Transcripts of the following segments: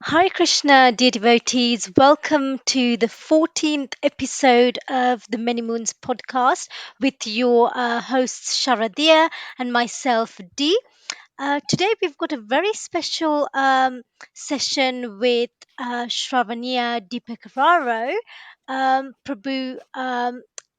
Hi Krishna, dear devotees. Welcome to the 14th episode of the Many Moons podcast with your hosts Sharadiya and myself Dee. Today we've got a very special session with Sravaniya Devi Prabhu,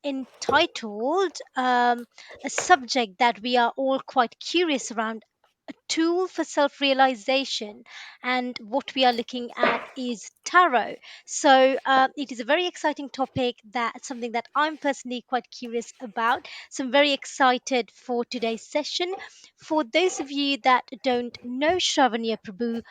entitled a subject that we are all quite curious around, a tool for self realization. And what we are looking at is tarot. So it is a very exciting topic, that something that I'm personally quite curious about. So I'm very excited for today's session. For those of you that don't know Shravaniya Prabhu,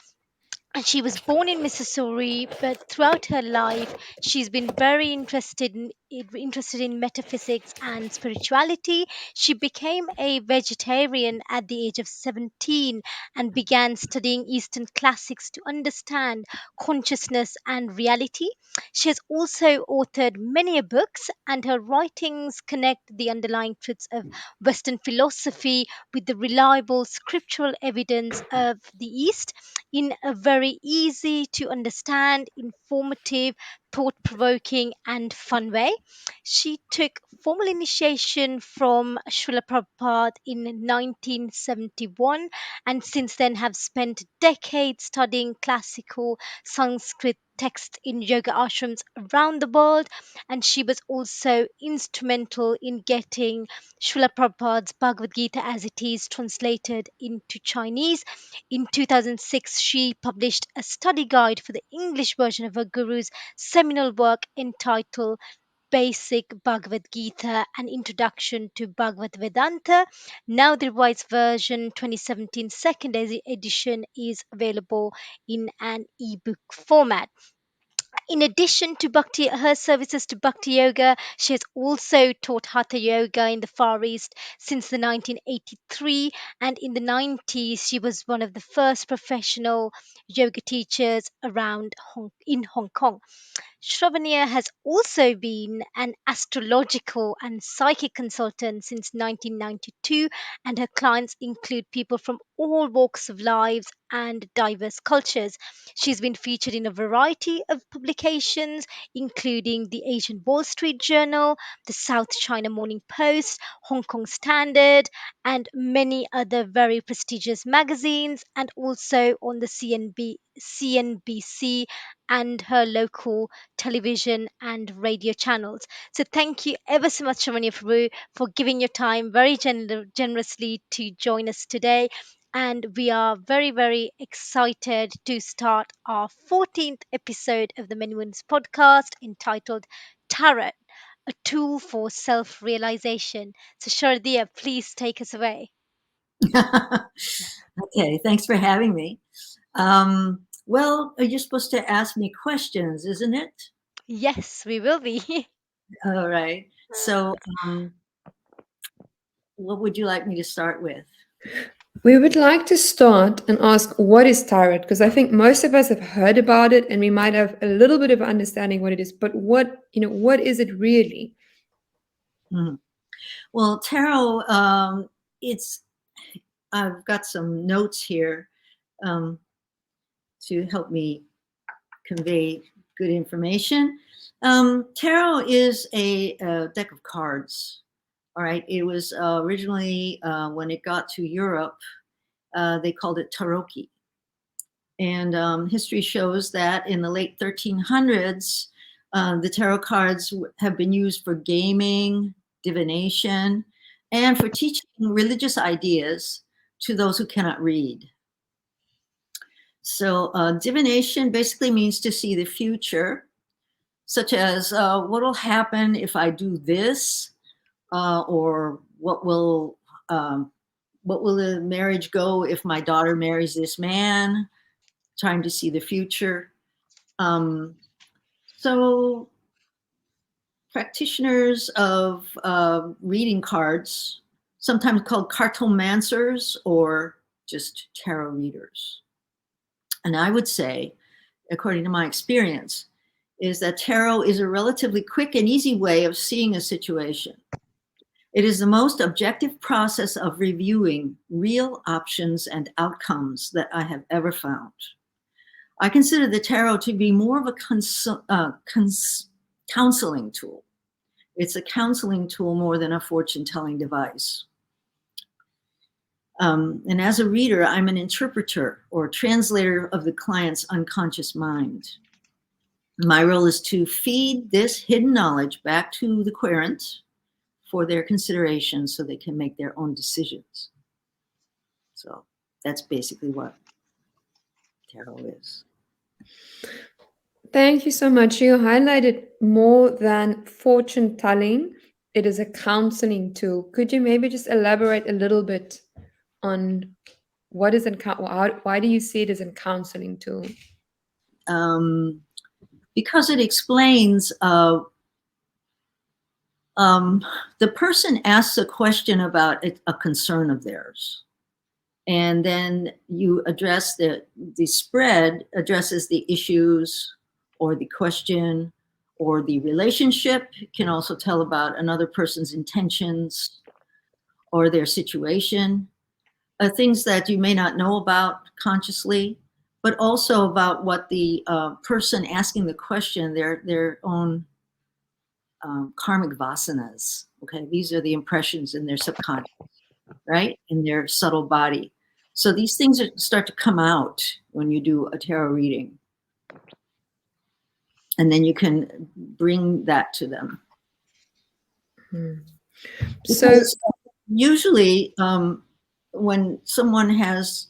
and she was born in Missouri, but throughout her life, she's been very interested in metaphysics and spirituality. She became a vegetarian at the age of 17 and began studying Eastern classics to understand consciousness and reality. She has also authored many books, and her writings connect the underlying truths of Western philosophy with the reliable scriptural evidence of the East in a very easy to understand, informative, thought provoking, and fun way. She took formal initiation from Srila Prabhupada in 1971, and since then have spent decades studying classical Sanskrit texts in yoga ashrams around the world. And she was also instrumental in getting Srila Prabhupada's Bhagavad Gita as it is translated into Chinese. In 2006, she published a study guide for the English version of her guru's seminal work entitled Basic Bhagavad Gita, An Introduction to Bhagavad Vedanta. Now, the revised version 2017 second edition is available in an ebook format. In addition to Bhakti, her services to Bhakti Yoga, she has also taught Hatha Yoga in the Far East since the 1983, and in the 90s, she was one of the first professional yoga teachers in Hong Kong. Sravaniya has also been an astrological and psychic consultant since 1992, and her clients include people from all walks of lives and diverse cultures. She's been featured in a variety of publications, including the Asian Wall Street Journal, the South China Morning Post, Hong Kong Standard, and many other very prestigious magazines, and also on the CNBC and her local television and radio channels. So thank you ever so much, Shamanya Prabhu, for giving your time very generously to join us today. And we are very, very excited to start our 14th episode of the Many Winds podcast entitled Tarot, a tool for self realization. So, Shardia, please take us away. Okay, thanks for having me. Well, you're supposed to ask me questions, isn't it? Yes, we will be. All right. So, um, what would you like me to start with? We would like to start and ask what is tarot, because I think most of us have heard about it and we might have a little bit of understanding what it is, but what is it really? Mhm. Well, tarot, it's, I've got some notes here um, to help me convey good information. Tarot is a deck of cards. All right. It was originally, when it got to Europe, they called it tarocchi. And history shows that in the late 1300s, the tarot cards have been used for gaming, divination, and for teaching religious ideas to those who cannot read. So, divination basically means to see the future, such as what will happen if I do this, or what will the marriage go if my daughter marries this man? Trying to see the future. Um, so practitioners of reading cards, sometimes called cartomancers or just tarot readers. And I would say, according to my experience, is that tarot is a relatively quick and easy way of seeing a situation. It is the most objective process of reviewing real options and outcomes that I have ever found. I consider the tarot to be more of a counseling tool. It's a counseling tool more than a fortune-telling device. And as a reader, I'm an interpreter or translator of the client's unconscious mind. My role is to feed this hidden knowledge back to the querent for their consideration so they can make their own decisions. So that's basically what tarot is. Thank you so much. You highlighted more than fortune telling. It is a counseling tool. Could you maybe just elaborate a little bit on what is why do you see it as a counseling tool? Because it explains the person asks a question about a concern of theirs. And then you address the spread addresses the issues or the question or the relationship. It can also tell about another person's intentions or their situation, things that you may not know about consciously, but also about what the person asking the question, their own karmic vasanas. Okay, these are the impressions in their subconscious, right, in their subtle body. So these things start to come out when you do a tarot reading. And then you can bring that to them. So usually when someone has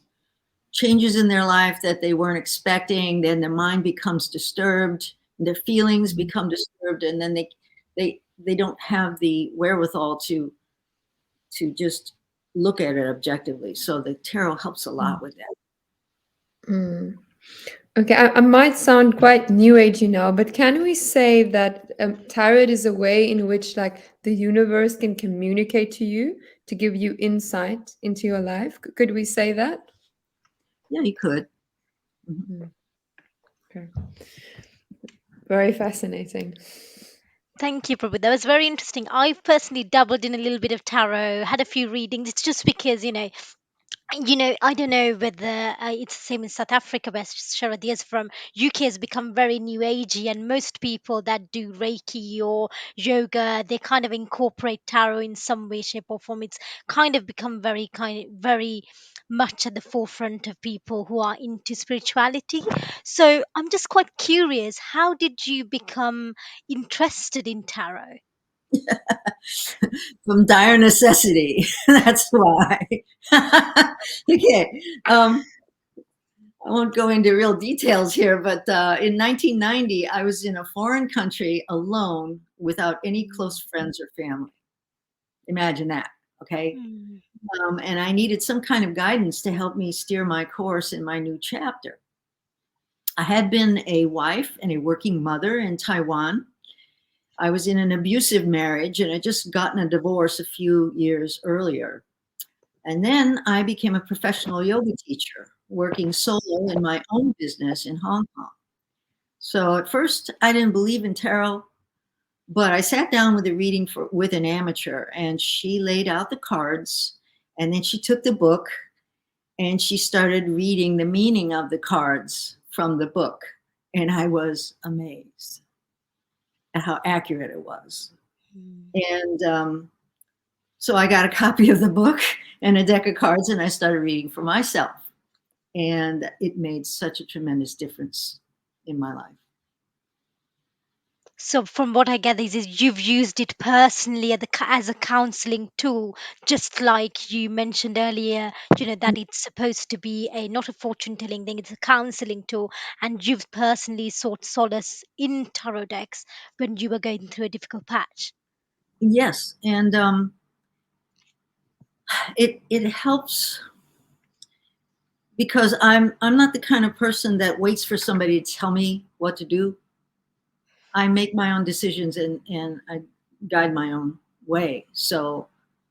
changes in their life that they weren't expecting, then their mind becomes disturbed, their feelings become disturbed, and then they don't have the wherewithal to just look at it objectively. So the tarot helps a lot with that. Okay, I might sound quite new agey now, but can we say that tarot is a way in which like the universe can communicate to you to give you insight into your life? Could we say that? Yeah, you could. Okay. Very fascinating. Thank you, Prabhu. That was very interesting. I've personally dabbled in a little bit of tarot, had a few readings. It's just because, I don't know whether it's the same in South Africa, where Sharadias from UK has become very new agey, and most people that do Reiki or yoga, they kind of incorporate tarot in some way, shape, or form. It's kind of become very much at the forefront of people who are into spirituality. So I'm just quite curious, how did you become interested in tarot? From dire necessity. That's why. Okay. I won't go into real details here, but in 1990, I was in a foreign country alone without any close friends or family. Imagine that. Okay. Mm. And I needed some kind of guidance to help me steer my course in my new chapter. I had been a wife and a working mother in Taiwan. I was in an abusive marriage and had just gotten a divorce a few years earlier. And then I became a professional yoga teacher, working solo in my own business in Hong Kong. So at first, I didn't believe in tarot, but I sat down with a reading with an amateur, and she laid out the cards, and then she took the book, and she started reading the meaning of the cards from the book. And I was amazed at how accurate it was. And so I got a copy of the book and a deck of cards, and I started reading for myself. And it made such a tremendous difference in my life. So, from what I gather, is you've used it personally as a counseling tool, just like you mentioned earlier. That it's supposed to be a not a fortune telling thing; it's a counseling tool, and you've personally sought solace in tarot decks when you were going through a difficult patch. Yes, and it helps because I'm not the kind of person that waits for somebody to tell me what to do. I make my own decisions and I guide my own way. So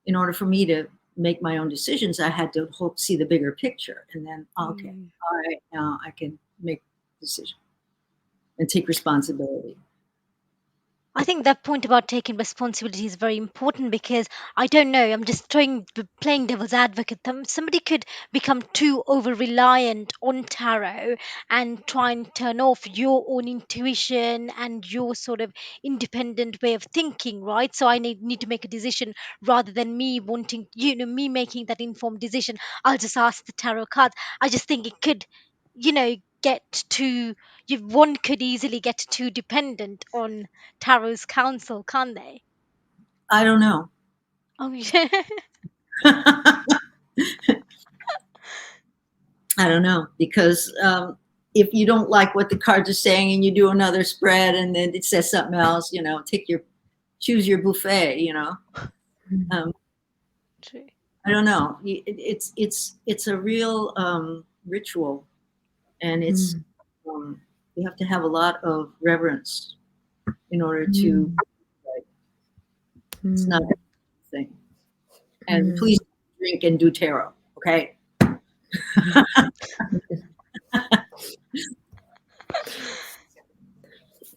in order for me to make my own decisions, I had to see the bigger picture, and then okay, all right, now I can make a decision and take responsibility. I think that point about taking responsibility is very important because I don't know, I'm just playing devil's advocate. Somebody could become too over reliant on tarot and try and turn off your own intuition and your sort of independent way of thinking, right? So I need to make a decision rather than me wanting, me making that informed decision. I'll just ask the tarot cards. I just think it could, get too, one could easily get too dependent on tarot's counsel, can't they? I don't know. Oh, yeah. I don't know because if you don't like what the cards are saying and you do another spread and then it says something else, choose your buffet. Um, True. I don't know. It's a real ritual, and it's Mm, you have to have a lot of reverence in order to. mm, It's not mm, a thing. And mm. please drink and do tarot. Okay.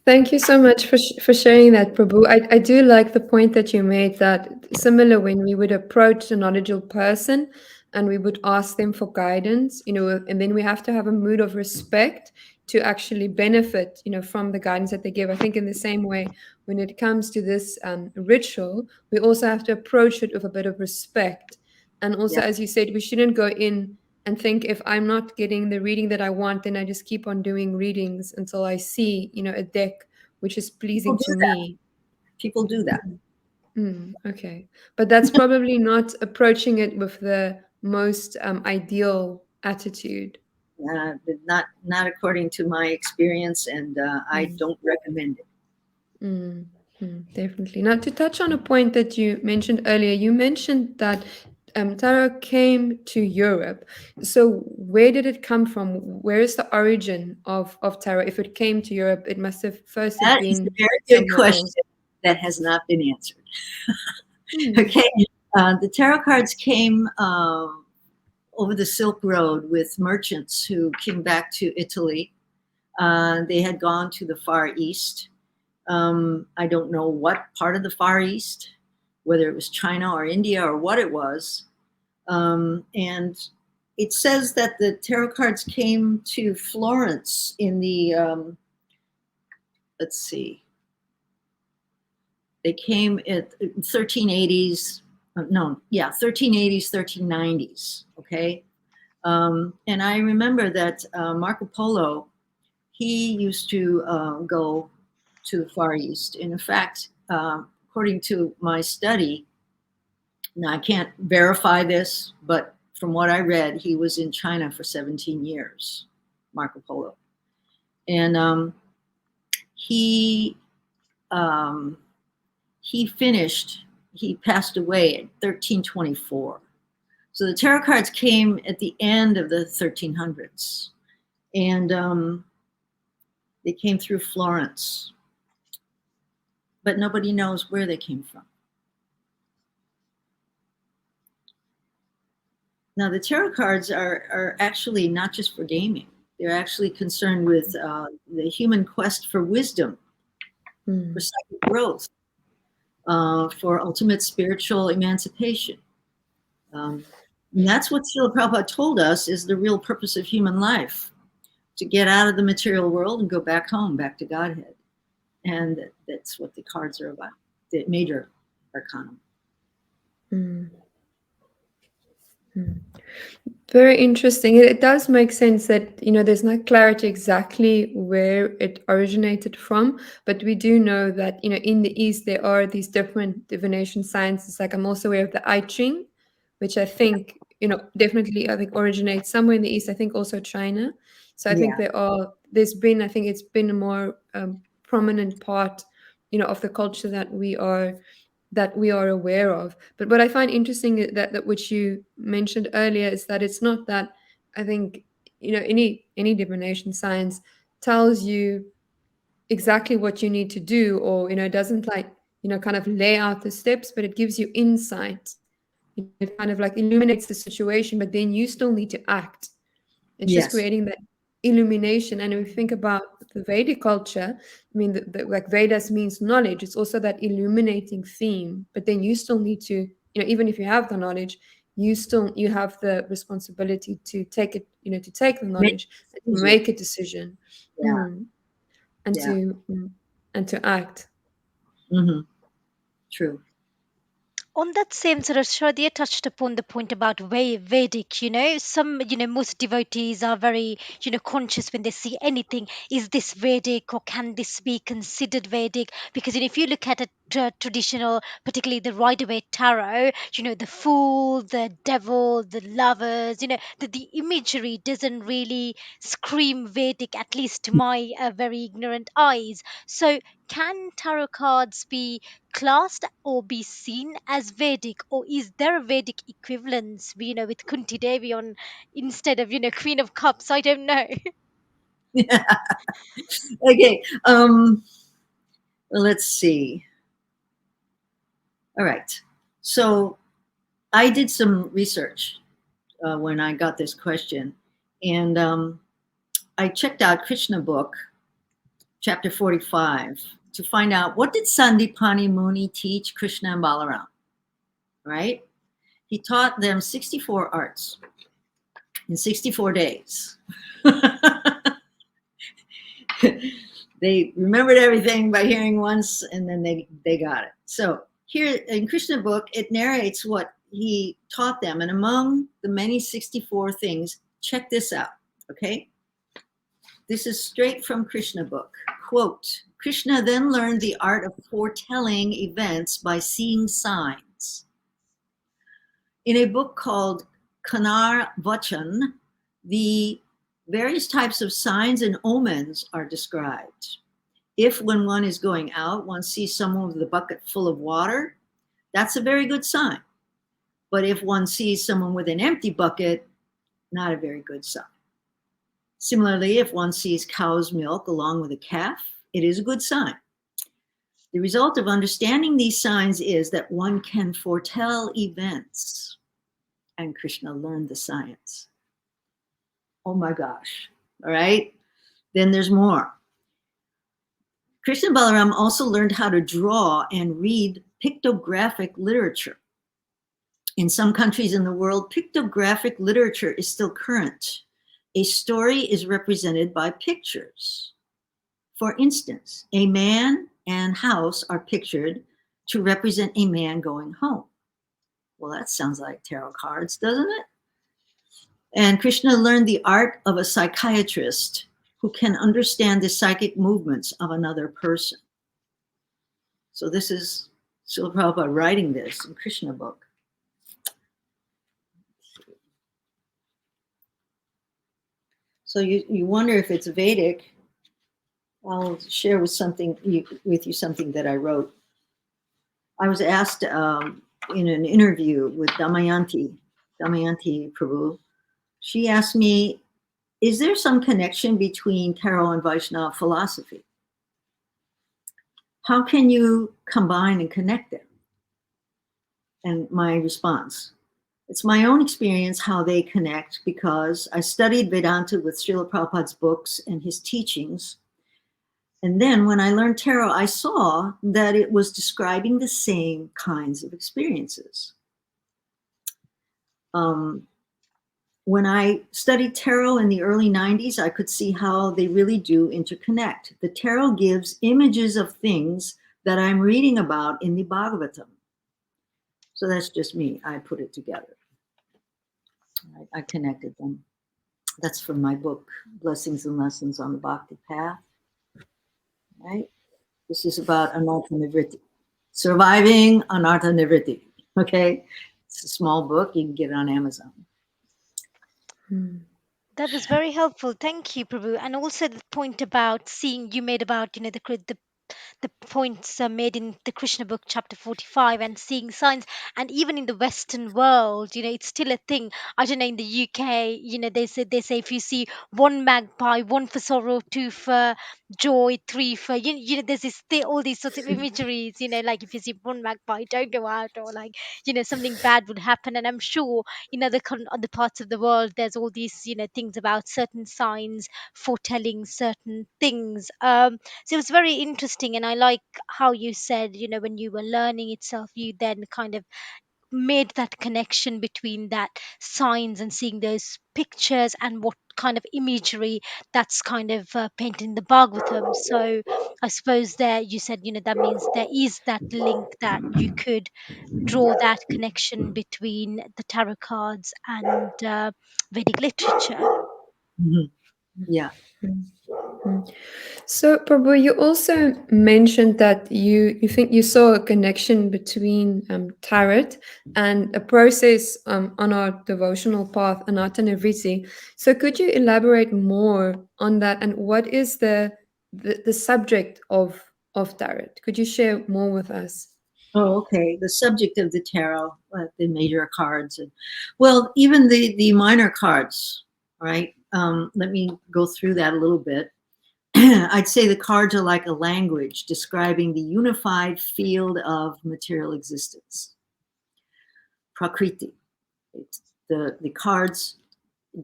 Thank you so much for for sharing that, Prabhu. I do like the point that you made that similar when we would approach a knowledgeable person and we would ask them for guidance, and then we have to have a mood of respect to actually benefit, from the guidance that they give. I think in the same way, when it comes to this ritual, we also have to approach it with a bit of respect. And also, Yeah. as you said, we shouldn't go in and think if I'm not getting the reading that I want, then I just keep on doing readings until I see, a deck which is People pleasing do to that. me. People do that. Okay. But that's probably not approaching it with the most ideal attitude. But not according to my experience, and I Mm, don't recommend it. mm, definitely. Now, to touch on a point that you mentioned earlier, you mentioned that tarot came to Europe. So, where did it come from? Where is the origin of tarot? If it came to Europe, it must have first have That is a been very good somewhere question else. that has not been answered. Hmm. Okay, the tarot cards came over the Silk Road with merchants who came back to Italy. They had gone to the Far East. I don't know what part of the Far East, whether it was China or India or what it was. And it says that the tarot cards came to Florence in the, let's see, they came at 1380s, no, yeah, 1380s, 1390s, okay? And I remember that Marco Polo, he used to go to the Far East. And in fact, according to my study, now I can't verify this, but from what I read, he was in China for 17 years, Marco Polo. And he um, he passed away at 1324. So the tarot cards came at the end of the 1300s. And they came through Florence, but nobody knows where they came from. Now, the tarot cards are actually not just for gaming. They're actually concerned with the human quest for wisdom, for Mm, psychic growth, for ultimate spiritual emancipation. And that's what Srila Prabhupada told us is the real purpose of human life, to get out of the material world and go back home, back to Godhead. And that's what the cards are about, the major arcana. mm, mm. Very interesting. It does make sense that, there's not clarity exactly where it originated from, but we do know that, in the East, there are these different divination sciences. Like I'm also aware of the I Ching, which I think, definitely I think originates somewhere in the East. I think also China. So I think Yeah. I think it's been a more prominent part, of the culture that we are aware of. But what I find interesting that which you mentioned earlier is that it's not that I think any divination science tells you exactly what you need to do, or it doesn't like kind of lay out the steps, but it gives you insight. It kind of like illuminates the situation, but then you still need to act. It's just Yes. creating that. illumination. And if we think about the Vedic culture, I mean, like Vedas means knowledge. It's also that illuminating theme. But then you still need to, even if you have the knowledge, you have the responsibility to take it, to take the Make knowledge and to decisions. make a decision, Yeah, mm, and yeah. to act. Hmm. True. On that same sort of, Shraddha touched upon the point about Vedic, some, most devotees are very, conscious when they see anything. Is this Vedic, or can this be considered Vedic? Because, if you look at a traditional, particularly the Rider-Waite tarot, the fool, the devil, the lovers, the imagery doesn't really scream Vedic, at least to my very ignorant eyes. So, can tarot cards be classed or be seen as Vedic, or is there a Vedic equivalence, with Kunti Devi on instead of Queen of Cups? I don't know. Okay. Let's see. All right. So I did some research when I got this question, and I checked out Krishna Book, chapter 45, to find out what did Sandipani Muni teach Krishna and Balaram. Right? He taught them 64 arts in 64 days. They remembered everything by hearing once, and then they got it. So here in Krishna Book, it narrates what he taught them. And among the many 64 things, check this out, okay? This is straight from Krishna Book. Quote, Krishna then learned the art of foretelling events by seeing signs. In a book called Kanar Vachan, the various types of signs and omens are described. If, when one is going out, one sees someone with a bucket full of water, that's a very good sign. But if one sees someone with an empty bucket, not a very good sign. Similarly, if one sees cow's milk along with a calf, it is a good sign. The result of understanding these signs is that one can foretell events. And Krishna learned the science. Oh my gosh. All right. Then there's more. Krishna Balaram also learned how to draw and read pictographic literature. In some countries in the world, pictographic literature is still current. A story is represented by pictures. For instance, a man and house are pictured to represent a man going home. Well, that sounds like tarot cards, doesn't it? And Krishna learned the art of a psychiatrist who can understand the psychic movements of another person. So this is Srila Prabhupada writing this in Krishna Book. So you wonder if it's Vedic. I'll share with you something that I wrote. I was asked in an interview with Damayanti Prabhu. She asked me, is there some connection between tarot and Vaishnava philosophy? How can you combine and connect them? And my response, it's my own experience how they connect, because I studied Vedanta with Srila Prabhupada's books and his teachings. And then when I learned tarot, I saw that it was describing the same kinds of experiences. When I studied tarot in the early 90s, I could see how they really do interconnect. The tarot gives images of things that I'm reading about in the Bhagavatam. So that's just me. I put it together. I connected them. That's from my book, Blessings and Lessons on the Bhakti Path. Right? This is about Anartha Nivritti. Surviving Anartha Nivritti. Okay? It's a small book. You can get it on Amazon. That was very helpful. Thank you, Prabhu. And also the point about seeing you made about, the the points made in the Krishna Book, chapter 45, and seeing signs. And even in the Western world, it's still a thing. I don't know, in the UK, they say if you see one magpie, one for sorrow, two for joy, three for there's all these sorts of imageries. Like if you see one magpie, don't go out, or like something bad would happen. And I'm sure in other parts of the world, there's all these things about certain signs foretelling certain things. So it was very interesting, and I like how you said, when you were learning itself, you then kind of made that connection between that signs and seeing those pictures and what kind of imagery that's kind of painting the Bhagavatam. So I suppose there you said, that means there is that link that you could draw that connection between the tarot cards and Vedic literature. Mhm. Yeah. Mm. So, Prabhu, you also mentioned that you think you saw a connection between tarot and a process on our devotional path, Anatanavritti. So, could you elaborate more on that, and what is the subject of tarot? Could you share more with us? Oh, okay. The subject of the tarot, the major cards, and well, even the minor cards. Right. Let me go through that a little bit. I'd say the cards are like a language describing the unified field of material existence, prakriti. The cards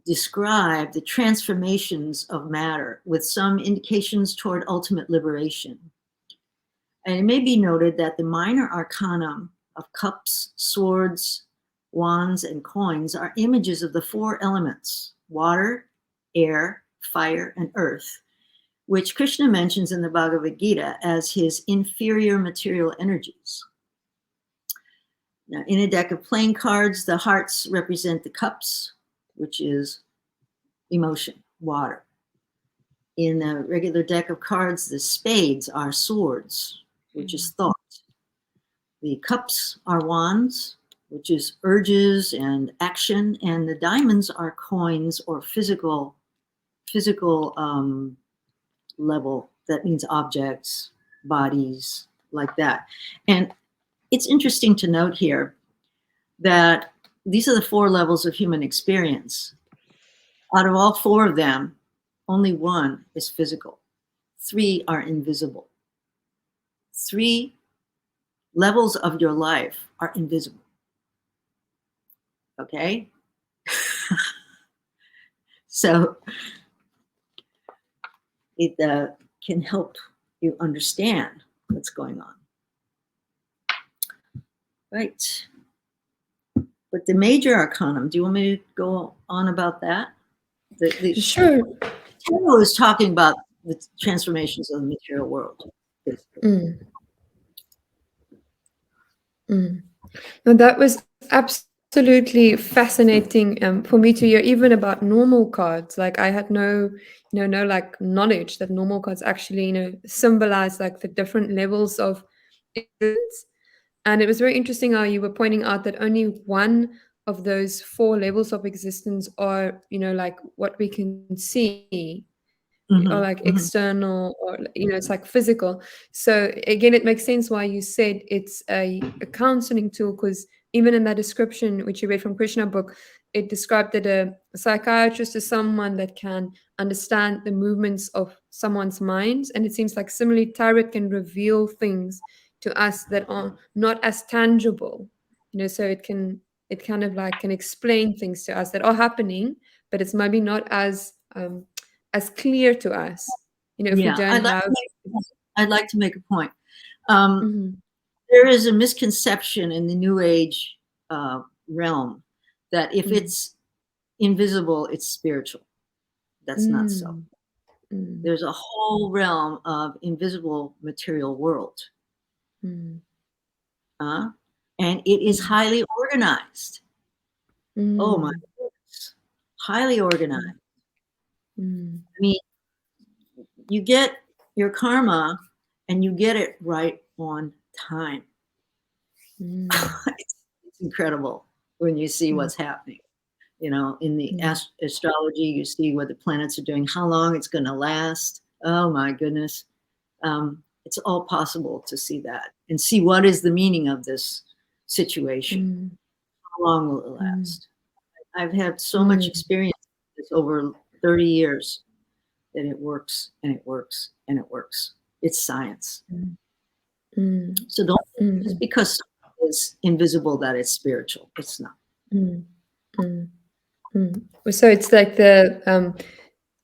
describe the transformations of matter with some indications toward ultimate liberation. And it may be noted that the minor arcana of cups, swords, wands, and coins are images of the four elements: water, air, fire, and earth, which Krishna mentions in the Bhagavad Gita as his inferior material energies. Now, in a deck of playing cards, the hearts represent the cups, which is emotion, water. In a regular deck of cards, the spades are swords, which is thought. The cups are wands, which is urges and action, and the diamonds are coins or physical level. That means objects, bodies, like that. And it's interesting to note here that these are the four levels of human experience. Out of all four of them, only one is physical. Three are invisible. Three levels of your life are invisible. Okay? So it can help you understand what's going on. Right. But the major arcanum, do you want me to go on about that? Sure. Tarot is talking about the transformations of the material world, basically. No, that was absolutely fascinating for me to hear, even about normal cards. Like I had no like knowledge that normal cards actually, symbolize like the different levels of existence. And it was very interesting how you were pointing out that only one of those four levels of existence are, like what we can see, or like external, or it's like physical. So again, it makes sense why you said it's a counseling tool, because even in that description which you read from Krishna Book, it described that a psychiatrist is someone that can understand the movements of someone's minds, and it seems like similarly tarot can reveal things to us that are not as tangible, so it kind of like can explain things to us that are happening, but it's maybe not as clear to us, if we Yeah, don't have. I'd like to make a point. Mhm. There is a misconception in the New Age realm that if it's invisible, it's spiritual. That's not so. There's a whole realm of invisible material world. And it is highly organized. Oh my goodness. Highly organized. I mean, you get your karma and you get it right on time. It's incredible when you see what's happening. In the astrology, you see what the planets are doing, how long it's going to last. Oh my goodness. It's all possible to see that and see what is the meaning of this situation. Mm. How long will it Mm. last? I've had so much Mm. experience with this over 30 years that it works and it works and it works. It's science. Mm. Mm. So don't just Mm. because something is invisible that it's spiritual. It's not. Mm. Mm. Mm. So it's like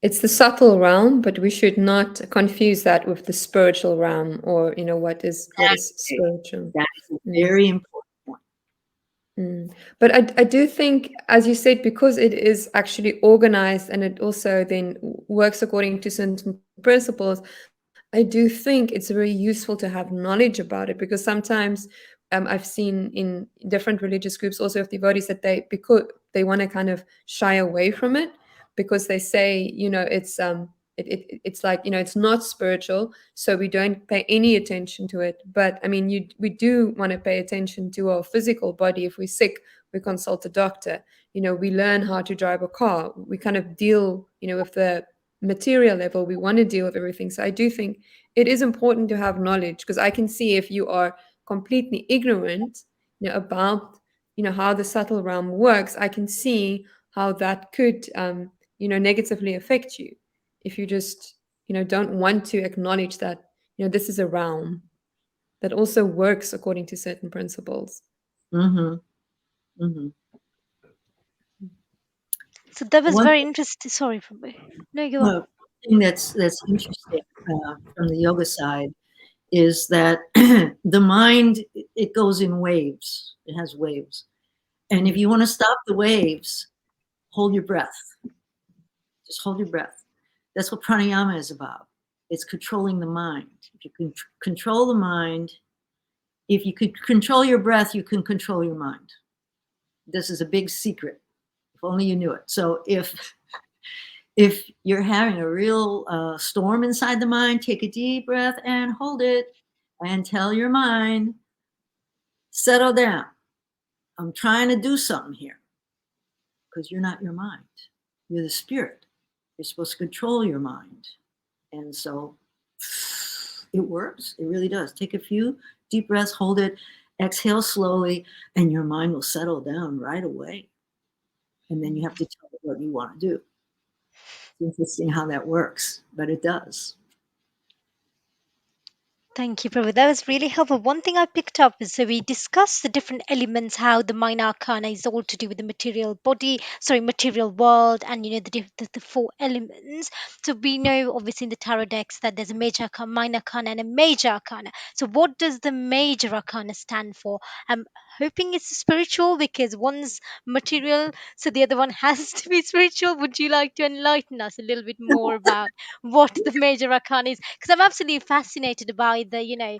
it's the subtle realm, but we should not confuse that with the spiritual realm, or what is Exactly. spiritual. That is a Mm. very important point. Mm. But I do think, as you said, because it is actually organized and it also then works according to certain principles, I do think it's very useful to have knowledge about it, because sometimes I've seen in different religious groups also of devotees that because they want to kind of shy away from it, because they say, it's like, it's not spiritual, so we don't pay any attention to it. But I mean, we do want to pay attention to our physical body. If we're sick, we consult a doctor. We learn how to drive a car. We kind of deal, with the material level. We want to deal with everything. So I do think it is important to have knowledge, because I can see if you are completely ignorant, about how the subtle realm works, I can see how that could negatively affect you if you just don't want to acknowledge that this is a realm that also works according to certain principles. Mm-hmm. Mm-hmm. So that was One very interesting. Sorry for me. No, go on. Well, thing that's interesting from the yoga side is that the mind, it goes in waves. It has waves, and if Mm. you want to stop the waves, hold your breath. Just hold your breath. That's what pranayama is about. It's controlling the mind. If you can control the mind, if you could control your breath, you can control your mind. This is a big secret. If only you knew it. So if you're having a real storm inside the mind, take a deep breath and hold it and tell your mind, settle down. I'm trying to do something here, because you're not your mind. You're the spirit. You're supposed to control your mind. And so it works. It really does. Take a few deep breaths, hold it, exhale slowly, and your mind will settle down right away. And then you have to tell it what you want to do. It's interesting how that works, but it does. Thank you, Prabhu. That was really helpful. One thing I picked up is, so we discussed the different elements, how the minor arcana is all to do with the material body, sorry, material world, and the four elements. So we know, obviously, in the tarot decks that there's a major arcana, minor arcana, and a major arcana. So what does the major arcana stand for? I'm hoping it's spiritual, because one's material, so the other one has to be spiritual. Would you like to enlighten us a little bit more about what the major arcana is? Because I'm absolutely fascinated by the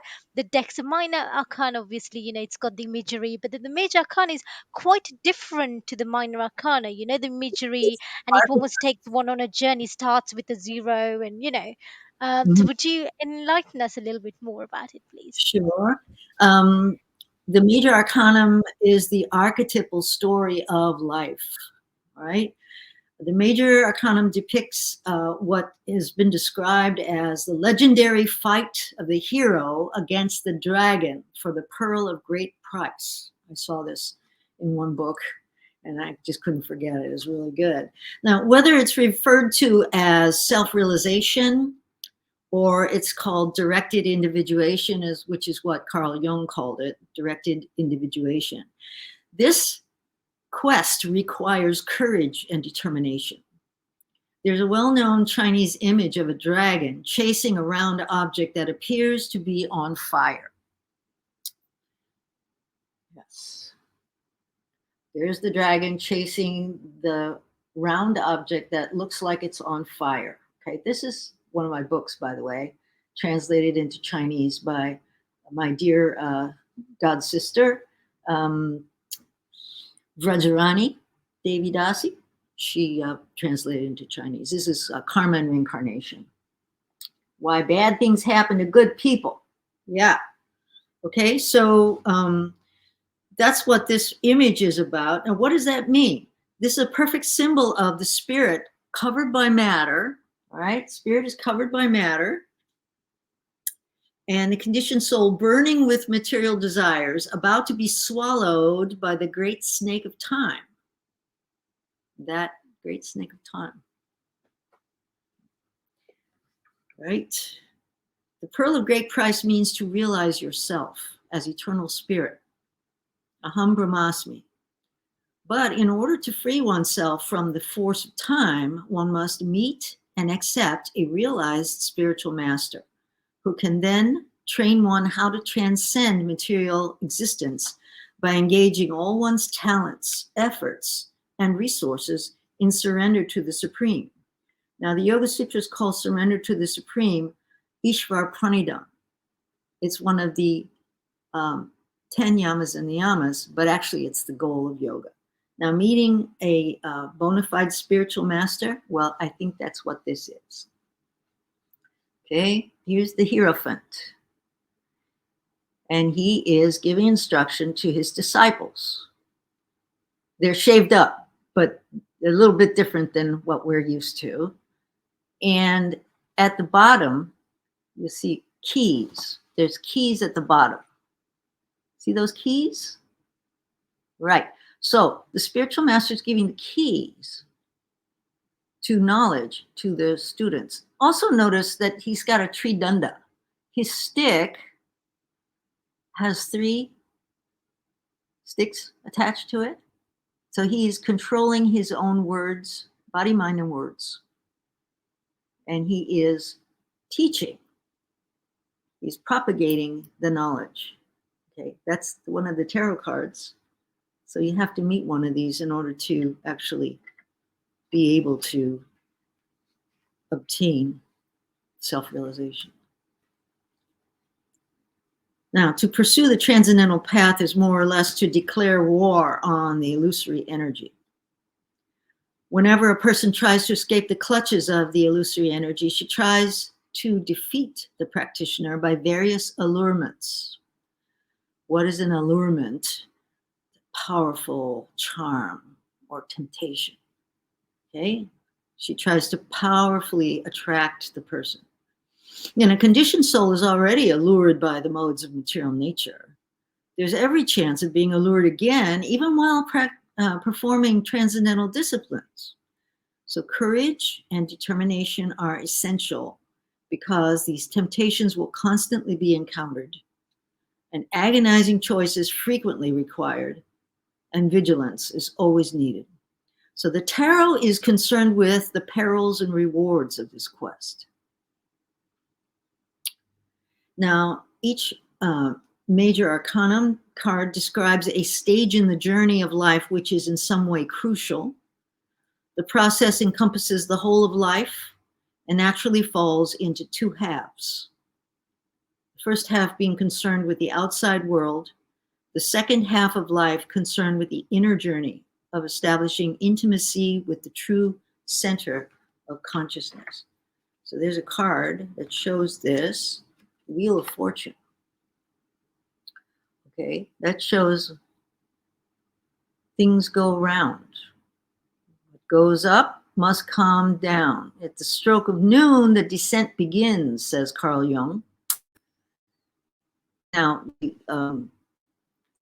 decks. A minor arcana, obviously, it's got the imagery, but then the major arcana is quite different to the minor arcana. The imagery, and it almost takes one on a journey, starts with a zero, and so Mhm. would you enlighten us a little bit more about it, please? Sure. Um, the major arcanum is the archetypal story of life, right? The major arcanum depicts what has been described as the legendary fight of the hero against the dragon for the pearl of great price. I saw this in one book and I just couldn't forget it. It was really good. Now, whether it's referred to as self-realization or it's called directed individuation, which is what Carl Jung called it, directed individuation. This quest requires courage and determination. There's a well-known Chinese image of a dragon chasing a round object that appears to be on fire. Yes. There's the dragon chasing the round object that looks like it's on fire. Okay, this is one of my books, by the way, translated into Chinese by my dear god sister, Sravaniya Devi Dasi. She translated into Chinese. This is Karma and Reincarnation. Why bad things happen to good people. Yeah. Okay, so that's what this image is about. And what does that mean? This is a perfect symbol of the spirit covered by matter. All right, spirit is covered by matter. And the conditioned soul burning with material desires, about to be swallowed by the great snake of time. That great snake of time. Right? The pearl of great price means to realize yourself as eternal spirit. Aham Brahmasmi. But in order to free oneself from the force of time, one must meet and accept a realized spiritual master who can then train one how to transcend material existence by engaging all one's talents, efforts, and resources in surrender to the Supreme. Now, the Yoga Sutras call surrender to the Supreme Ishvar Pranidham. It's one of the 10 yamas and niyamas, but actually it's the goal of yoga. Now, meeting a bona fide spiritual master, well, I think that's what this is. Okay, here's the Hierophant. And he is giving instruction to his disciples. They're shaved up, but they're a little bit different than what we're used to. And at the bottom, you see keys. There's keys at the bottom. See those keys? Right. So the spiritual master is giving the keys to knowledge to the students. Also notice that he's got a tridanda. His stick has 3 sticks attached to it. So he's controlling his own words, body, mind, and words. And he is teaching. He's propagating the knowledge. Okay, that's one of the tarot cards. So you have to meet one of these in order to actually be able to obtain self-realization. Now, to pursue the transcendental path is more or less to declare war on the illusory energy. Whenever a person tries to escape the clutches of the illusory energy, she tries to defeat the practitioner by various allurements. What is an allurement? Powerful charm or temptation. Okay? She tries to powerfully attract the person. And a conditioned soul is already allured by the modes of material nature. There's every chance of being allured again, even while performing transcendental disciplines. So courage and determination are essential because these temptations will constantly be encountered, and agonizing choice is frequently required, and vigilance is always needed. So the tarot is concerned with the perils and rewards of this quest. Now, each major arcanum card describes a stage in the journey of life which is in some way crucial. The process encompasses the whole of life and naturally falls into 2 halves. The first half being concerned with the outside world, the second half of life concerned with the inner journey of establishing intimacy with the true center of consciousness. So there's a card that shows this. Wheel of Fortune. Okay, that shows things go round. What goes up must come down. At the stroke of noon, the descent begins, says Carl Jung. Now, in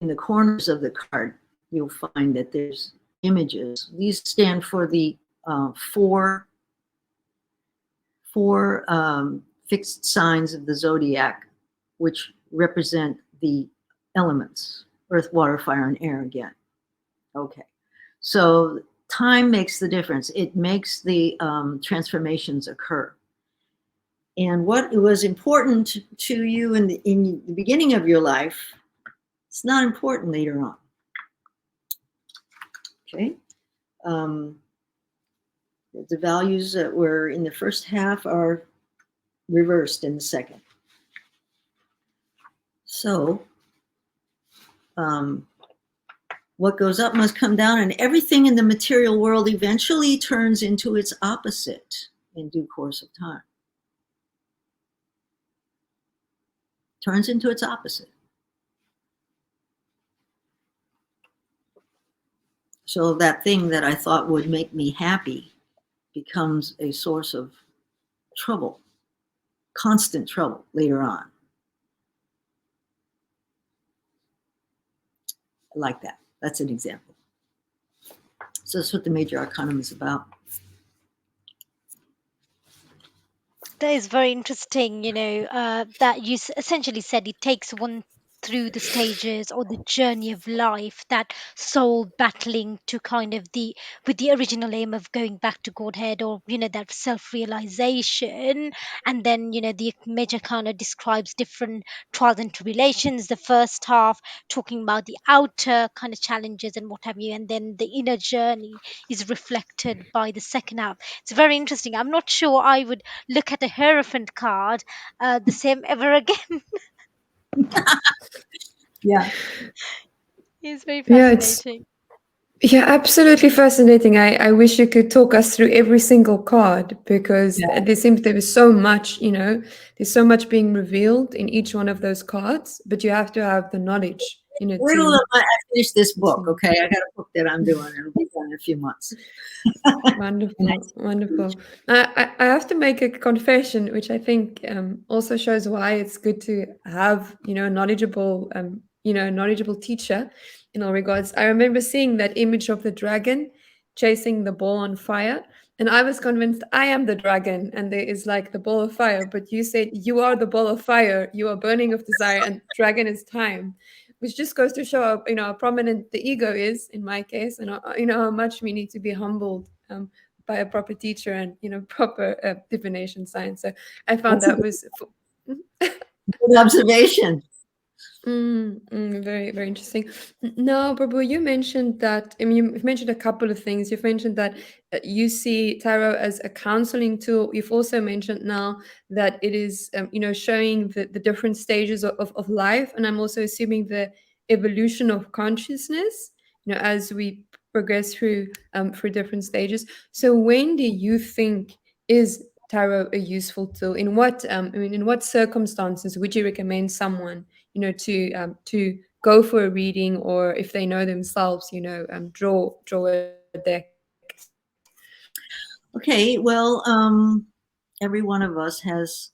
the corners of the card, you'll find that there's images. These stand for the four fixed signs of the zodiac, which represent the elements, earth, water, fire, and air again. Okay, so time makes the difference. It makes the transformations occur. And what was important to you in the beginning of your life, it's not important later on. Okay, the values that were in the first half are reversed in the second. So, what goes up must come down, and everything in the material world eventually turns into its opposite in due course of time. Turns into its opposite. So that thing that I thought would make me happy becomes a source of trouble, constant trouble later on. like that. That's an example. So that's what the major arcanum is about. That is very interesting, that you essentially said it takes one through the stages or the journey of life, that soul battling to kind of the with the original aim of going back to Godhead, or that self-realization. And then the major kind of describes different trials and tribulations. The first half talking about the outer kind of challenges and what have you, and then the inner journey is reflected by the second half. It's very interesting. I'm not sure I would look at a Hierophant card the same ever again. Yeah. It's very Yeah, it's fascinating. yeah, absolutely fascinating. I wish you could talk us through every single card, because Yeah. there is so much, there's so much being revealed in each one of those cards, but you have to have the knowledge, Wait till I finish this book, to okay? I got a book that I'm doing. It'll be done in a few months. Wonderful, wonderful. I have to make a confession, which I think also shows why it's good to have, a knowledgeable teacher in all regards. I remember seeing that image of the dragon chasing the ball on fire, and I was convinced I am the dragon, and there is like the ball of fire. But you said you are the ball of fire, you are burning of desire, and dragon is time, which just goes to show how, how prominent the ego is in my case, and how much we need to be humbled by a proper teacher and proper divination science. So I found That's a that was good observation. very, very interesting. Now, Prabhu, you mentioned that, I mean, you've mentioned a couple of things. You've mentioned that you see tarot as a counseling tool. You've also mentioned now that it is, showing the different stages of life. And I'm also assuming the evolution of consciousness, as we progress through different stages. So when do you think is tarot a useful tool? In what, in what circumstances would you recommend someone to go for a reading, or if they know themselves, draw a deck? Okay, well, every one of us has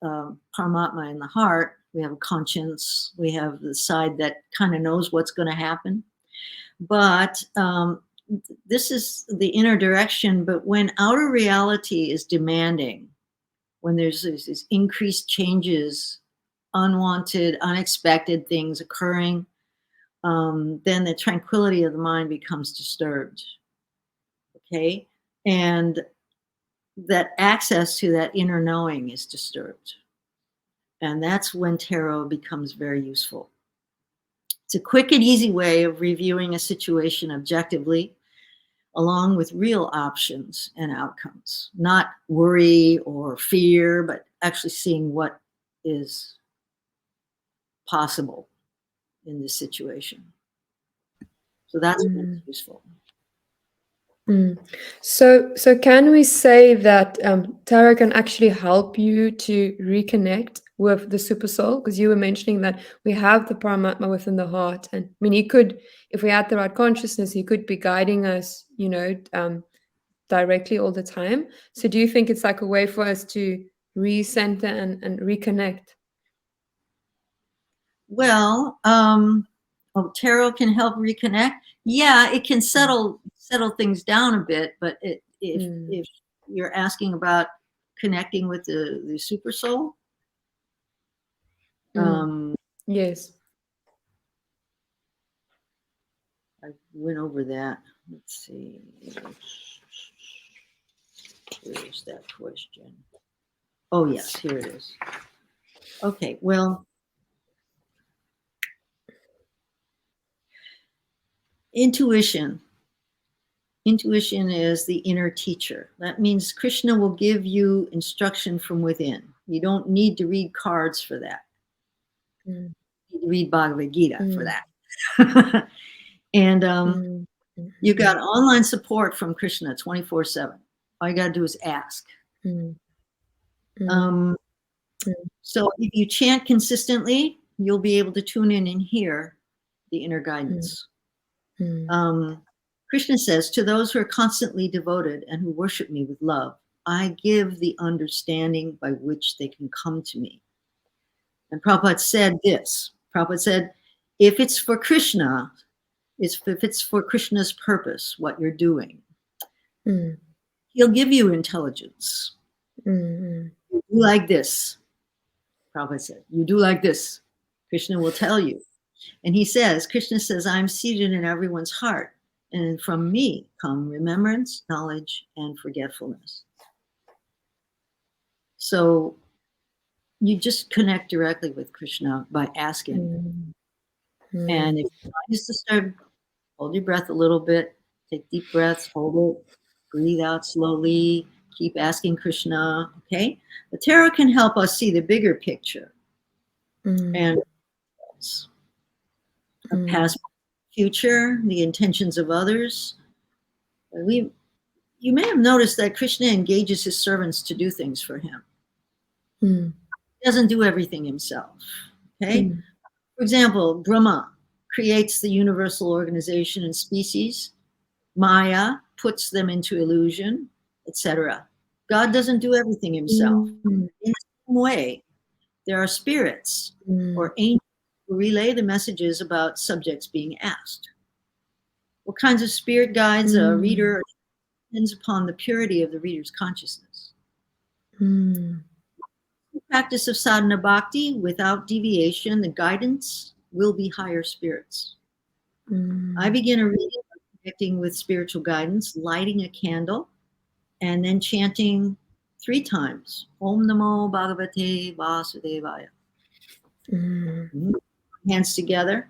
Paramatma in the heart. We have a conscience. We have the side that kind of knows what's going to happen. But this is the inner direction. But when outer reality is demanding, when there's these increased changes, unwanted, unexpected things occurring, then the tranquility of the mind becomes disturbed. Okay? And that access to that inner knowing is disturbed. And that's when tarot becomes very useful. It's a quick and easy way of reviewing a situation objectively, along with real options and outcomes. Not worry or fear, but actually seeing what is possible in this situation. So that's when it's useful. So can we say that tarot can actually help you to reconnect with the super soul? Because you were mentioning that we have the Paramatma within the heart, and I mean, he could, if we had the right consciousness, he could be guiding us, directly all the time. So do you think it's like a way for us to recenter and reconnect? Well, tarot can help reconnect. Yeah, it can settle things down a bit, but if you're asking about connecting with the super soul, Yes. I went over that. Let's see. Where's that question? Oh, yes, here it is. Okay, well, intuition. Intuition is the inner teacher. That means Krishna will give you instruction from within. You don't need to read cards for that. You need to read Bhagavad Gita for that. And you got online support from Krishna 24/7. All you got to do is ask. So if you chant consistently, you'll be able to tune in and hear the inner guidance. Krishna says, to those who are constantly devoted and who worship me with love, I give the understanding by which they can come to me. And Prabhupada said this. Prabhupada said, If it's for Krishna, if it's for Krishna's purpose, what you're doing, Mm, he'll give you intelligence. mm, You do like this, Prabhupada said. You do like this. Krishna will tell you. And he says, Krishna says, I'm seated in everyone's heart. And from me come remembrance, knowledge, and forgetfulness. So you just connect directly with Krishna by asking. mm, mm, And if your mind is disturbed, hold your breath a little bit, take deep breaths, hold it, breathe out slowly, keep asking Krishna. Okay. The tarot can help us see the bigger picture mm, and a mm, past, future, the intentions of others. You may have noticed that Krishna engages his servants to do things for him. mm, He doesn't do everything himself. Okay. mm, For example, Brahma creates the universal organization and species. Maya puts them into illusion, etc. God doesn't do everything himself. mm, In the same way, there are spirits mm, or angels who relay the messages about subjects being asked. What kinds of spirit guides a mm, reader depends upon the purity of the reader's consciousness. mm, The practice of sadhana bhakti without deviation, the guidance will be higher spirits. I mm, begin a reading by connecting with spiritual guidance, lighting a candle, and then chanting 3 times Om Namo Bhagavate Vasudevaya. mm, Hands together.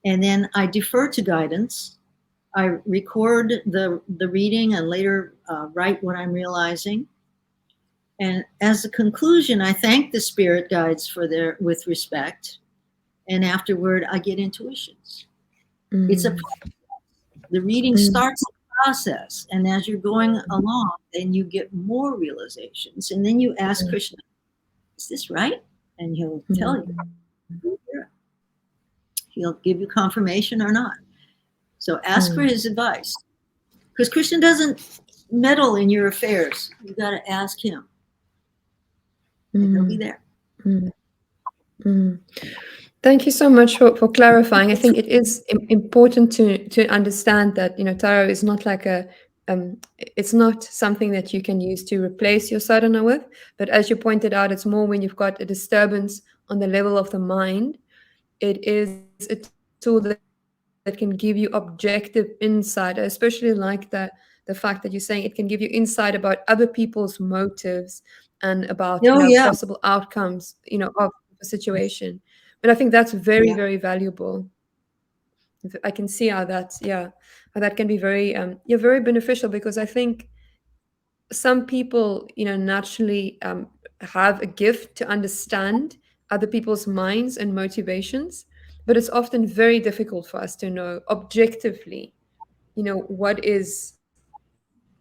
And then I defer to guidance. I record the reading and later write what I'm realizing. And as a conclusion, I thank the spirit guides for their with respect. And afterward, I get intuitions. It's a mm, the reading mm, starts the process, and as you're going along, then you get more realizations, and then you ask Krishna, "Is this right?" And he'll tell you. mm, He'll give you confirmation or not. So ask for mm, his advice, because Krishna doesn't meddle in your affairs. You got to ask him, and he'll be mm, there. mm, mm. Thank you so much for clarifying. I think it is important to understand that tarot is not like it's not something that you can use to replace your sadhana with. But as you pointed out, it's more when you've got a disturbance on the level of the mind. It is a tool that can give you objective insight. I especially like the fact that you're saying it can give you insight about other people's motives and about possible Oh yeah, outcomes of a situation. And I think that's very, very yeah, valuable. I can see how how that can be very very beneficial, because I think some people naturally have a gift to understand other people's minds and motivations, but it's often very difficult for us to know objectively what is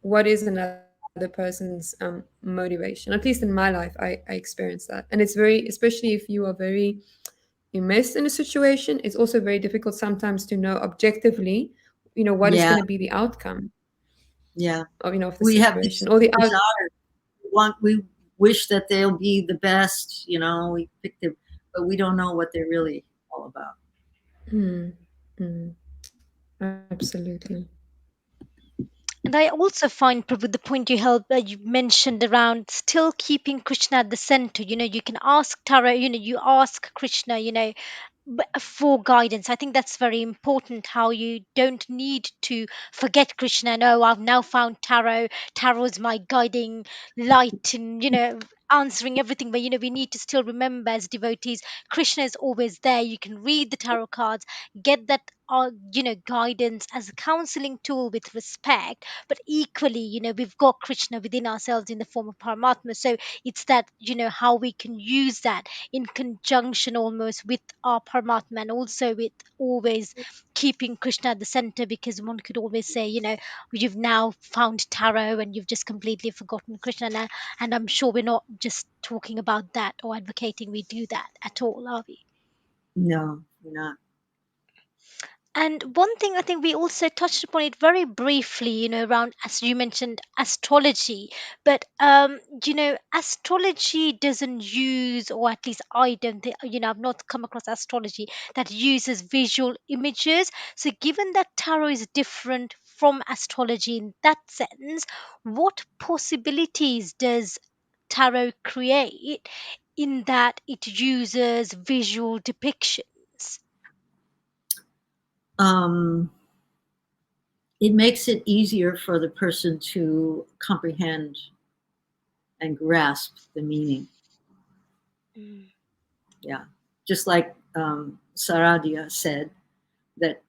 another person's motivation. At least in my life, I experienced that, and it's very, especially if you are very immersed in a situation, it's also very difficult sometimes to know objectively what is yeah, going to be the outcome yeah. of the We have situation, these or the out. desires. We wish that they'll be the best. We pick them, but we don't know what they're really all about. Mm, mm, absolutely. And I also find, Prabhu, the point you mentioned around still keeping Krishna at the center. You can ask Tara, you ask Krishna, for guidance. I think that's very important, how you don't need to forget Krishna. No, I've now found Tarot is my guiding light, and answering everything. But we need to still remember, as devotees, Krishna is always there. You can read the tarot cards, get that guidance as a counseling tool with respect, but equally, we've got Krishna within ourselves in the form of Paramatma. So it's that, how we can use that in conjunction almost with our Paramatma, and also with always keeping Krishna at the center, because one could always say, you've now found tarot and you've just completely forgotten Krishna. And I'm sure we're not just talking about that or advocating we do that at all, are we? No, we're not. And one thing I think we also touched upon it very briefly, around, as you mentioned, astrology. But, astrology doesn't use, or at least I don't think, I've not come across astrology that uses visual images. So, given that tarot is different from astrology in that sense, what possibilities does tarot create in that it uses visual depictions? Um, it makes it easier for the person to comprehend and grasp the meaning. Mm. Yeah. Just like Saradia said, that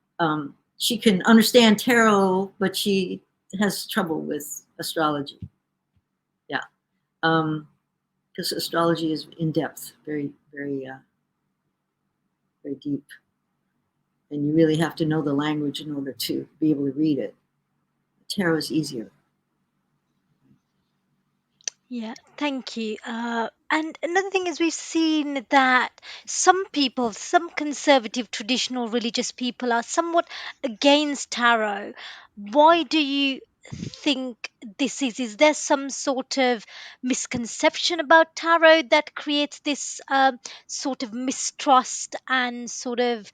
she can understand tarot, but she has trouble with astrology. Yeah. Because astrology is in depth, very, very, very deep. And you really have to know the language in order to be able to read it. Tarot is easier. Yeah, thank you. And another thing is, we've seen that some people, some conservative, traditional religious people, are somewhat against tarot. Why do you think this is? Is there some sort of misconception about tarot that creates this sort of mistrust and sort of,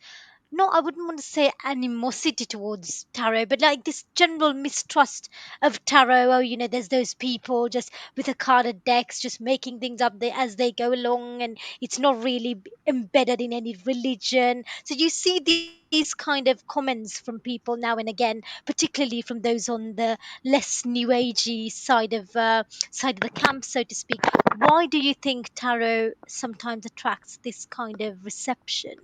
no, I wouldn't want to say animosity towards tarot, but like this general mistrust of tarot? Oh, there's those people just with a carded decks, just making things up as they go along, and it's not really embedded in any religion. So you see these kind of comments from people now and again, particularly from those on the less new agey side of the camp, so to speak. Why do you think tarot sometimes attracts this kind of reception?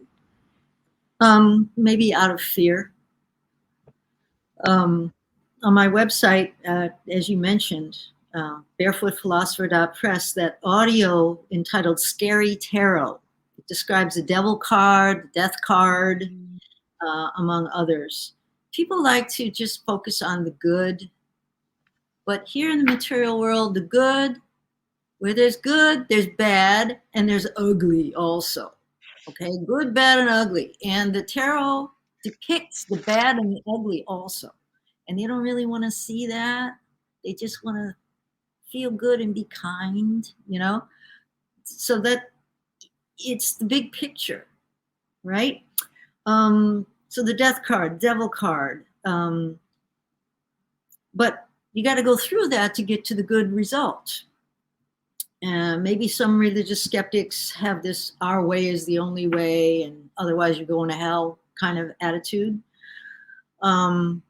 Maybe out of fear. Um, on my website, as you mentioned, barefootphilosopher.press, that audio entitled Scary Tarot. It describes the devil card, the death card, Mm. among others. People like to just focus on the good, but here in the material world, the good, where there's good, there's bad, and there's ugly also. Okay, good, bad, and ugly. And the tarot depicts the bad and the ugly also. And they don't really want to see that. They just want to feel good and be kind, you know? So that it's the big picture, right? So the death card, devil card. But you got to go through that to get to the good result. Maybe some religious skeptics have this our way is the only way, and otherwise you're going to hell kind of attitude. Um,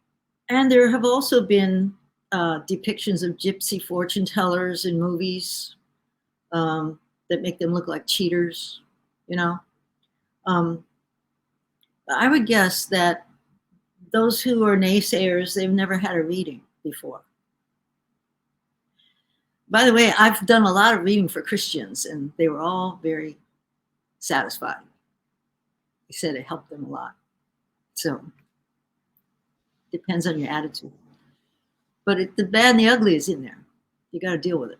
and there have also been depictions of gypsy fortune tellers in movies that make them look like cheaters, you know. Um, I would guess that those who are naysayers, they've never had a reading before. By the way, I've done a lot of reading for Christians, and they were all very satisfied. They said it helped them a lot. So depends on your attitude. But the bad and the ugly is in there. You got to deal with it.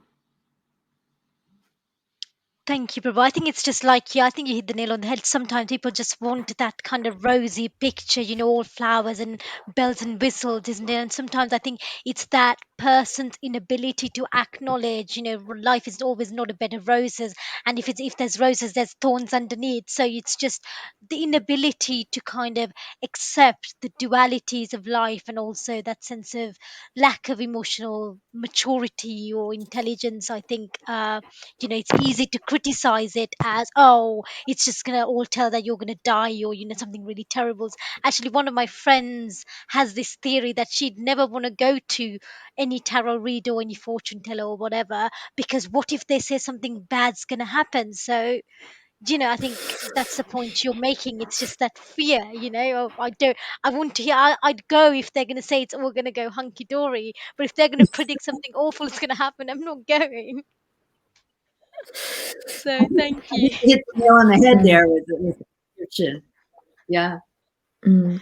Thank you, Prabhu. I think it's just like, yeah, I think you hit the nail on the head. Sometimes people just want that kind of rosy picture, all flowers and bells and whistles, isn't it? And sometimes I think it's that person's inability to acknowledge, life is always not a bed of roses. And if there's roses, there's thorns underneath. So it's just the inability to kind of accept the dualities of life, and also that sense of lack of emotional maturity or intelligence. I think it's easy to criticize it as, oh, it's just gonna all tell that you're gonna die, or something really terrible. Actually, one of my friends has this theory that she'd never want to go to any tarot reader or any fortune teller or whatever, because what if they say something bad's gonna happen? So I think that's the point you're making. It's just that fear, of, I want to hear, I'd go if they're going to say it's all going to go hunky dory, but if they're going to predict something awful is going to happen, I'm not going. So thank I you. think you hit the nail on the head Mm, there with the description. Yeah. mm.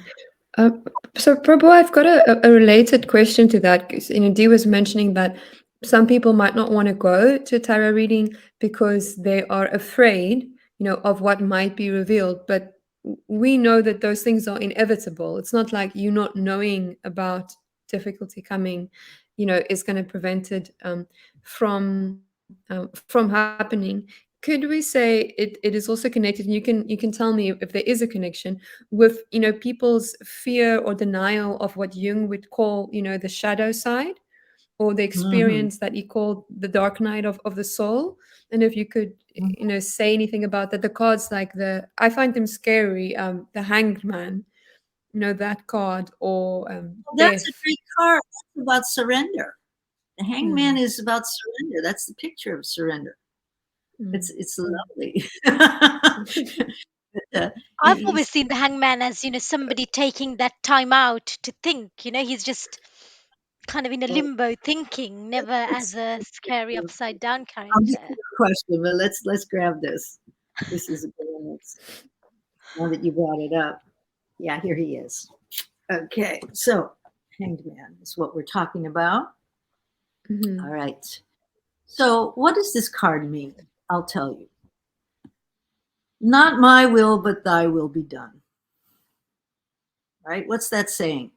Uh, so, Prabhu, I've got a related question to that. 'Cause, Dee was mentioning that some people might not want to go to tarot reading because they are afraid, of what might be revealed. But we know that those things are inevitable. It's not like you not knowing about difficulty coming, is going to prevent it from happening. Could we say it is also connected? And you can tell me if there is a connection with people's fear or denial of what Jung would call the shadow side, or the Mhm. experience that he called the dark night of the soul. And if you could say anything about that. The cards, like I find them scary, the Hanged Man, that card, or Well, that's a death. great card. That's about surrender. The Hangman Mm, is about surrender. That's the picture of surrender. mm, It's lovely. I've He's always seen the hangman as, somebody taking that time out to think. He's just kind of in a well, limbo thinking, never as let's, a scary upside down I'll get character. to your question, but let's grab this. This is a good one. Now that you brought it up. Yeah, here he is. Okay, so Hanged Man is what we're talking about. All mhm, right. So, what does this card mean? I'll tell you. Not my will, but thy will be done. Right? What's that saying?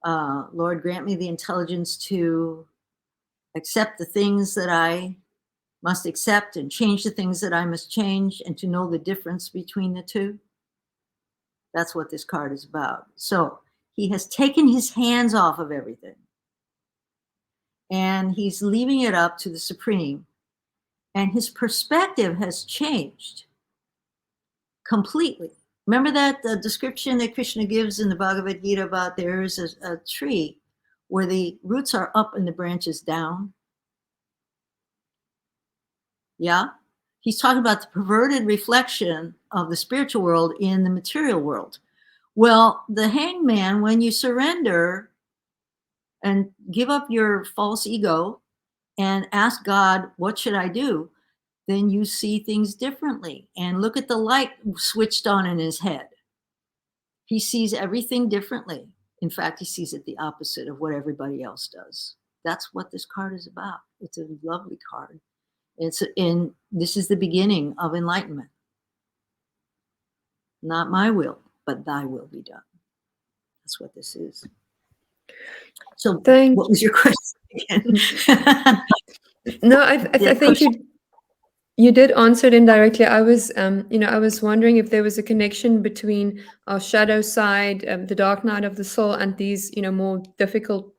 Lord, grant me the intelligence to accept the things that I must accept and change the things that I must change, and to know the difference between the two. That's what this card is about. So he has taken his hands off of everything and he's leaving it up to the Supreme. And his perspective has changed completely. Remember that the description that Krishna gives in the Bhagavad Gita about there is a tree where the roots are up and the branches down? Yeah. He's talking about the perverted reflection of the spiritual world in the material world. Well, the hangman, when you surrender and give up your false ego and ask God, what should I do? Then you see things differently. And look at the light switched on in his head. He sees everything differently. In fact, he sees it the opposite of what everybody else does. That's what this card is about. It's a lovely card. This is the beginning of enlightenment. Not my will, but thy will be done. That's what this is. So, thank what was your question again? No, I Yeah, think you did answer it indirectly. I was wondering if there was a connection between our shadow side, the dark night of the soul, and these, more difficult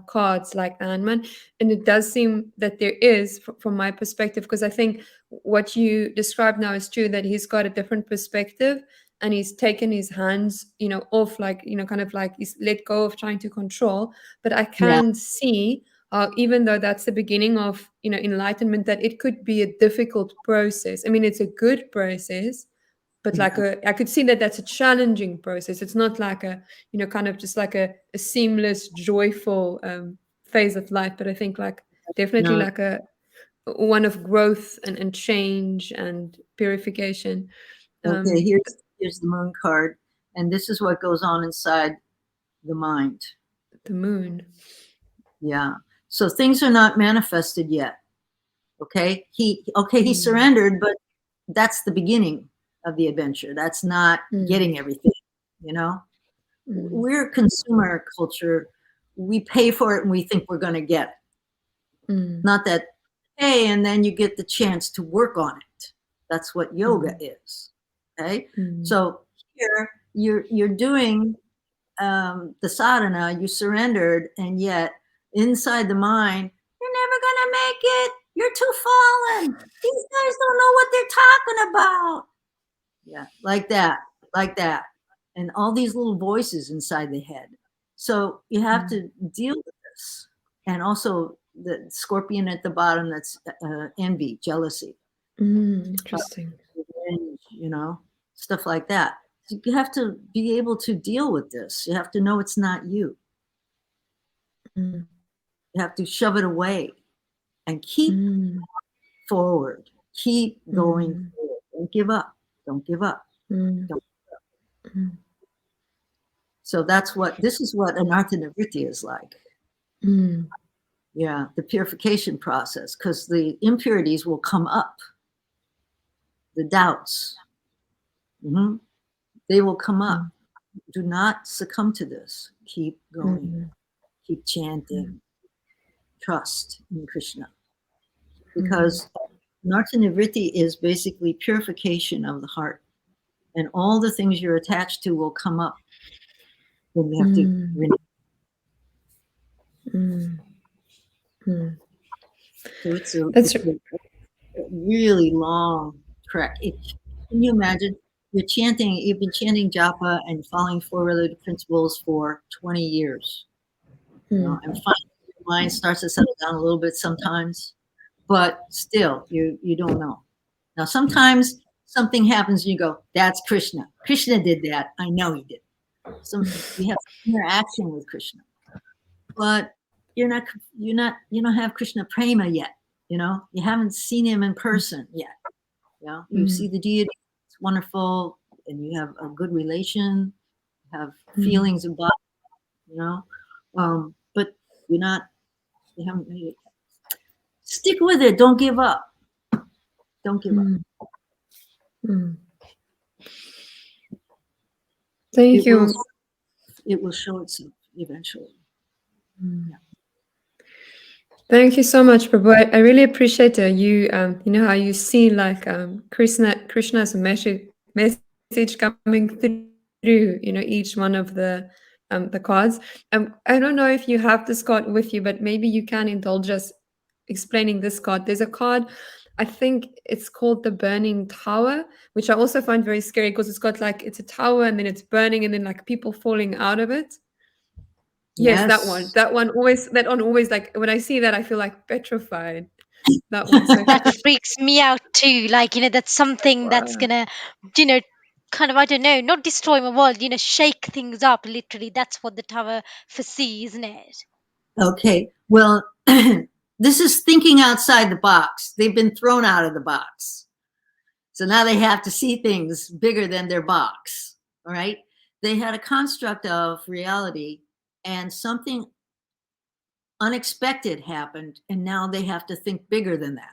cards like the Handman. And it does seem that there is, from my perspective, because I think what you described now is true, that he's got a different perspective and he's taken his hands, off, like, kind of like he's let go of trying to control. But I yeah, can see, even though that's the beginning of enlightenment, that it could be a difficult process. I mean, it's a good process, but like yeah, I could see that that's a challenging process. It's not like a kind of just like a seamless, joyful phase of life, but I think like definitely no. like a one of growth and change and purification. Okay, Um, here's the moon card, and this is what goes on inside the mind. the moon. Yeah. So things are not manifested yet. Okay. He Mm, surrendered, but that's the beginning of the adventure. That's not mm, getting everything, you know? mm, We're a consumer culture. We pay for it and we think we're going to get it. mm, Not that pay and then you get the chance to work on it. That's what yoga mm, is. Okay. mm, So here you're doing the sadhana, you surrendered, and yet inside the mind, you're never gonna make it. You're too fallen. These guys don't know what they're talking about. Yeah, like that, and all these little voices inside the head. So you have mm, to deal with this, and also the scorpion at the bottom. That's envy, jealousy, interesting. revenge, stuff like that. You have to be able to deal with this. You have to know it's not you. Mm, You have to shove it away and keep mm, forward. Keep going mm, forward. Don't give up. Don't give up. mm, Don't. mm, So this is what anartha nivritti is like. mm, Yeah, the purification process, because the impurities will come up, the doubts. Mhm. They will come up. Do not succumb to this. Keep going. Keep chanting. Trust in Krishna. Because Nartanivriti is basically purification of the heart. And all the things you're attached to will come up. Then you have to So it's That's a really long trek. Can you imagine? You've been chanting japa and following four related principles for 20 years. You know, and finally your mind starts to settle down a little bit sometimes, but still you don't know. Now sometimes something happens and you go, that's Krishna. Krishna did that. I know he did. You have interaction with Krishna. But you don't have Krishna prema yet. You know, you haven't seen him in person yet. You know, you see the deity, it's wonderful, and you have a good relation, you have feelings about, you know, but you haven't made it. Stick with it. Don't give up. Don't give up. Thank you. It will show itself eventually. Yeah. Thank you so much, Prabhu. I really appreciate you. You know how you see like Krishna's message coming through. You know, each one of the cards. I don't know if you have this card with you, but maybe you can indulge us explaining this card. There's a card, I think it's called the Burning Tower, which I also find very scary because it's got like it's a tower and then it's burning and then like people falling out of it. Yes, that one. That one always like when I see that I feel like petrified. That one. So if you That could freaks me out too. Like, that's something that's gonna, you know, kind of, I don't know, not destroy my world, shake things up literally. That's what the tower foresees, isn't it? Okay. Well, this is thinking outside the box. They've been thrown out of the box. So now they have to see things bigger than their box. All right. They had a construct of reality and something unexpected happened. And now they have to think bigger than that.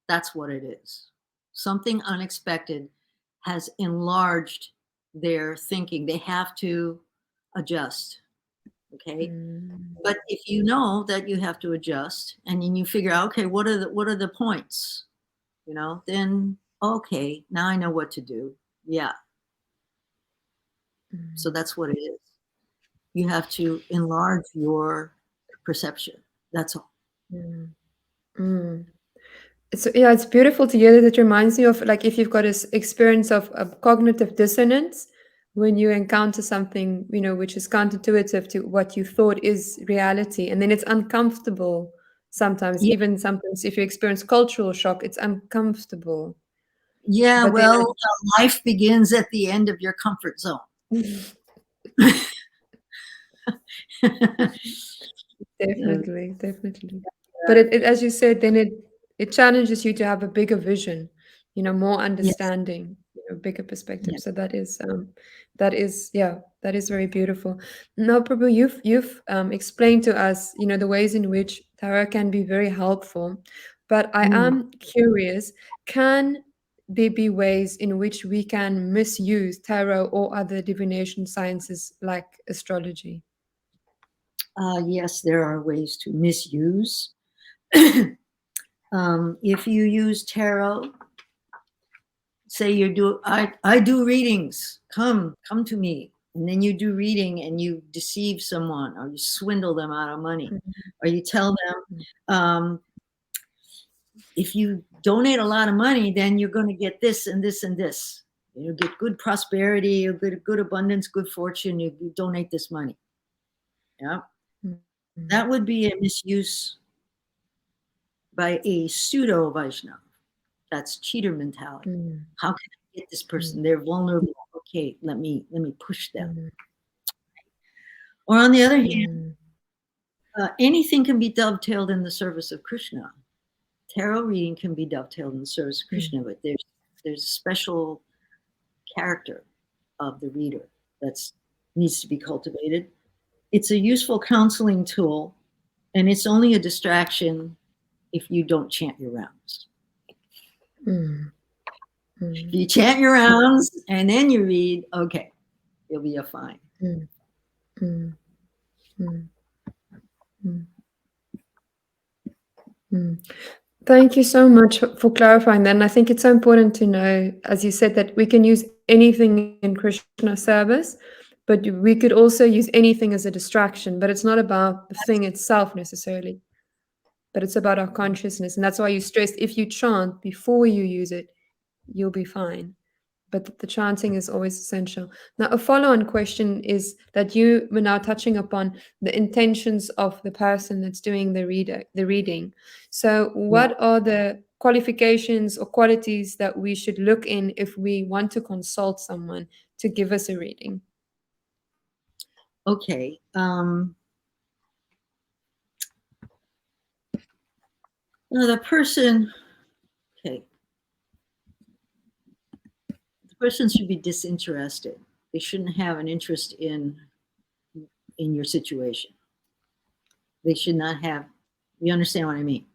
That's what it is. Something unexpected has enlarged their thinking. They have to adjust. Okay. But if you know that you have to adjust and then you figure out, okay, what are the points? Then okay, now I know what to do. Yeah. So that's what it is. You have to enlarge your perception. That's all. It's beautiful to hear that. It reminds me of like if you've got this experience of cognitive dissonance when you encounter something, which is counterintuitive to what you thought is reality, and then it's uncomfortable sometimes. Yeah. Even sometimes if you experience cultural shock, it's uncomfortable. Yeah. But Well, life begins at the end of your comfort zone. Definitely. But it as you said, then it challenges you to have a bigger vision, more understanding, bigger perspective. Yes. So that is very beautiful. Now, Prabhu, you've explained to us, the ways in which tarot can be very helpful. But I am curious, can there be ways in which we can misuse tarot or other divination sciences like astrology? Yes, there are ways to misuse. If you use tarot, say I do readings, come to me, and then you do reading and you deceive someone or you swindle them out of money, or you tell them, if you donate a lot of money, then you're going to get this and this and this. You get good prosperity, good abundance, good fortune. You donate this money. Yeah. That would be a misuse by a pseudo Vaishnava. That's cheater mentality. How can I get this person? They're vulnerable. Okay, let me push them. Or on the other hand, anything can be dovetailed in the service of Krishna. Tarot reading can be dovetailed in the service of Krishna, but there's a special character of the reader that needs to be cultivated. It's a useful counseling tool, and it's only a distraction if you don't chant your rounds. If you chant your rounds and then you read, okay, you'll be fine. Mm, mm, mm, mm, mm. Thank you so much for clarifying that. And I think it's so important to know, as you said, that we can use anything in Krishna service, but we could also use anything as a distraction. But it's not about the thing itself necessarily, but it's about our consciousness. And that's why you stressed if you chant before you use it, you'll be fine. But the chanting is always essential. Now, a follow-on question is that you were now touching upon the intentions of the person that's doing the reading. So, Yeah. what are the qualifications or qualities that we should look in if we want to consult someone to give us a reading? Okay. Now the person, okay, the person should be disinterested. They shouldn't have an interest in your situation. They should not have. You understand what I mean?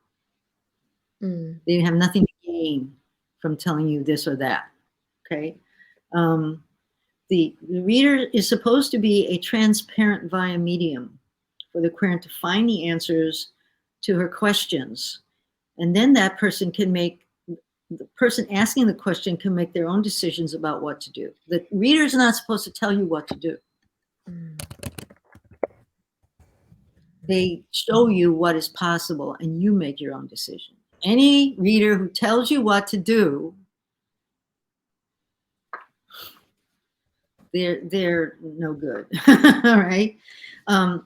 Mm, They have nothing to gain from telling you this or that. Okay. The reader is supposed to be a transparent via medium for the querent to find the answers to her questions. And then that person can make, the person asking the question can make their own decisions about what to do. The reader is not supposed to tell you what to do. mm, They show you what is possible and you make your own decision. Any reader who tells you what to do, they're no good. All right.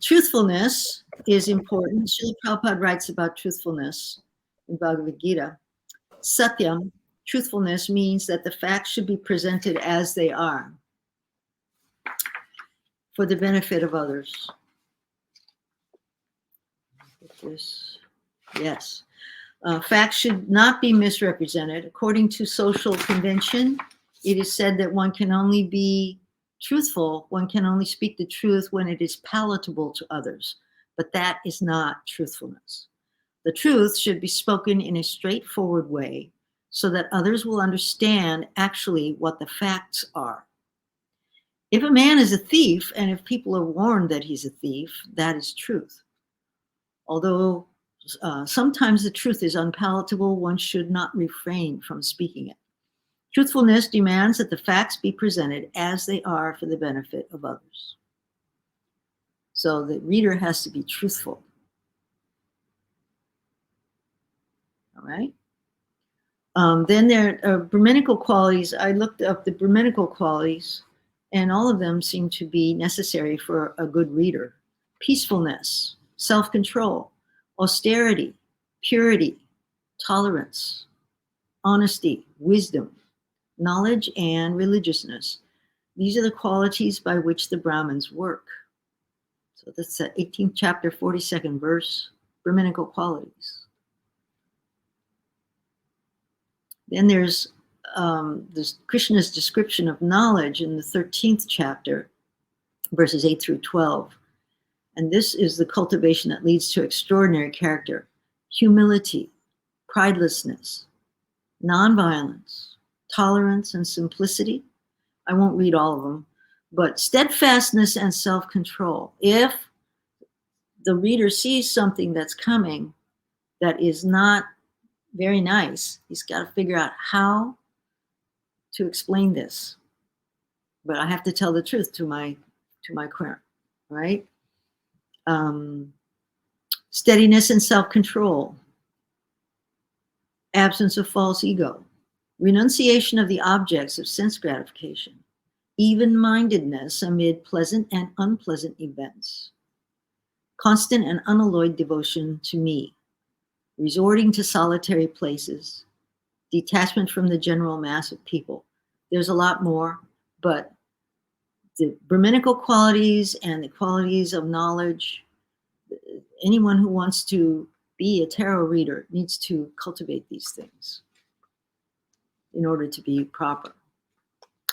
Truthfulness is important. Srila Prabhupada writes about truthfulness in Bhagavad Gita. Satyam, truthfulness, means that the facts should be presented as they are for the benefit of others. Yes. Facts should not be misrepresented. According to social convention, it is said that one can only be truthful, one can only speak the truth when it is palatable to others. But that is not truthfulness. The truth should be spoken in a straightforward way so that others will understand actually what the facts are. If a man is a thief, and if people are warned that he's a thief, that is truth. Although sometimes the truth is unpalatable, one should not refrain from speaking it. Truthfulness demands that the facts be presented as they are for the benefit of others. So the reader has to be truthful. All right. Then there are Brahminical qualities. I looked up the Brahminical qualities, and all of them seem to be necessary for a good reader. Peacefulness, self-control, austerity, purity, tolerance, honesty, wisdom, knowledge, and religiousness. These are the qualities by which the Brahmins work. So that's the 18th chapter, 42nd verse, Brahminical qualities. Then there's Krishna's description of knowledge in the 13th chapter, verses 8 through 12. And this is the cultivation that leads to extraordinary character: humility, pridelessness, nonviolence, tolerance, and simplicity. I won't read all of them, but steadfastness and self-control. If the reader sees something that's coming that is not very nice, he's got to figure out how to explain this. But I have to tell the truth to my querent, right? Steadiness and self-control, absence of false ego, renunciation of the objects of sense gratification, even-mindedness amid pleasant and unpleasant events, constant and unalloyed devotion to me, resorting to solitary places, detachment from the general mass of people. There's a lot more, but the Brahminical qualities and the qualities of knowledge, anyone who wants to be a tarot reader needs to cultivate these things in order to be proper.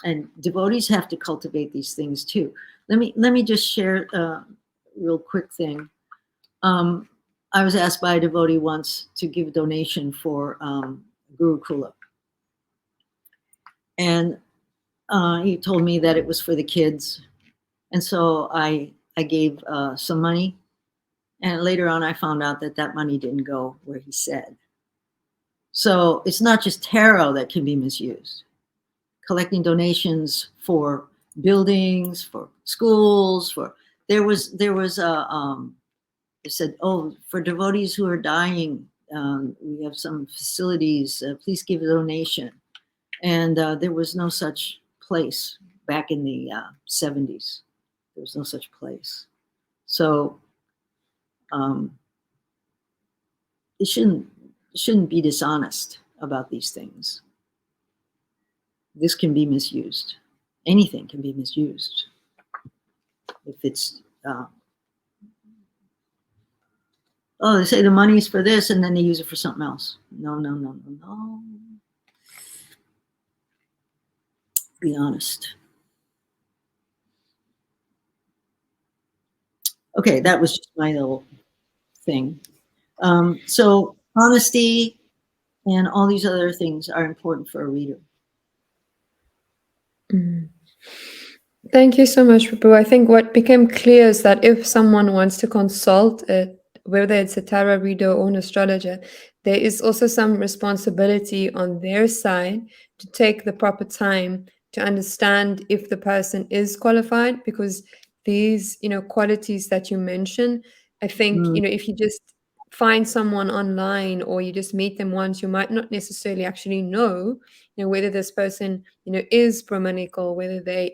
And devotees have to cultivate these things too. Let me just share a real quick thing. I was asked by a devotee once to give a donation for Gurukula. And he told me that it was for the kids. And so I gave some money. And later on, I found out that that money didn't go where he said. So it's not just tarot that can be misused. Collecting donations for buildings, for schools, for there was a it said, oh, for devotees who are dying, we have some facilities. Please give a donation. And there was no such place back in the 70s. There was no such place. So it shouldn't be dishonest about these things. This can be misused. Anything can be misused if it's. Oh, they say the money's for this, and then they use it for something else. No, no, no, no, no. Be honest. Okay, that was just my little thing. So honesty and all these other things are important for a reader. Mm. Thank you so much, Prabhu. I think what became clear is that if someone wants to consult it, whether it's a tarot reader or an astrologer, there is also some responsibility on their side to take the proper time to understand if the person is qualified, because these, qualities that you mentioned, I think, Mm, if you just find someone online or you just meet them once, you might not necessarily actually know, whether this person, is Brahmanical, whether they,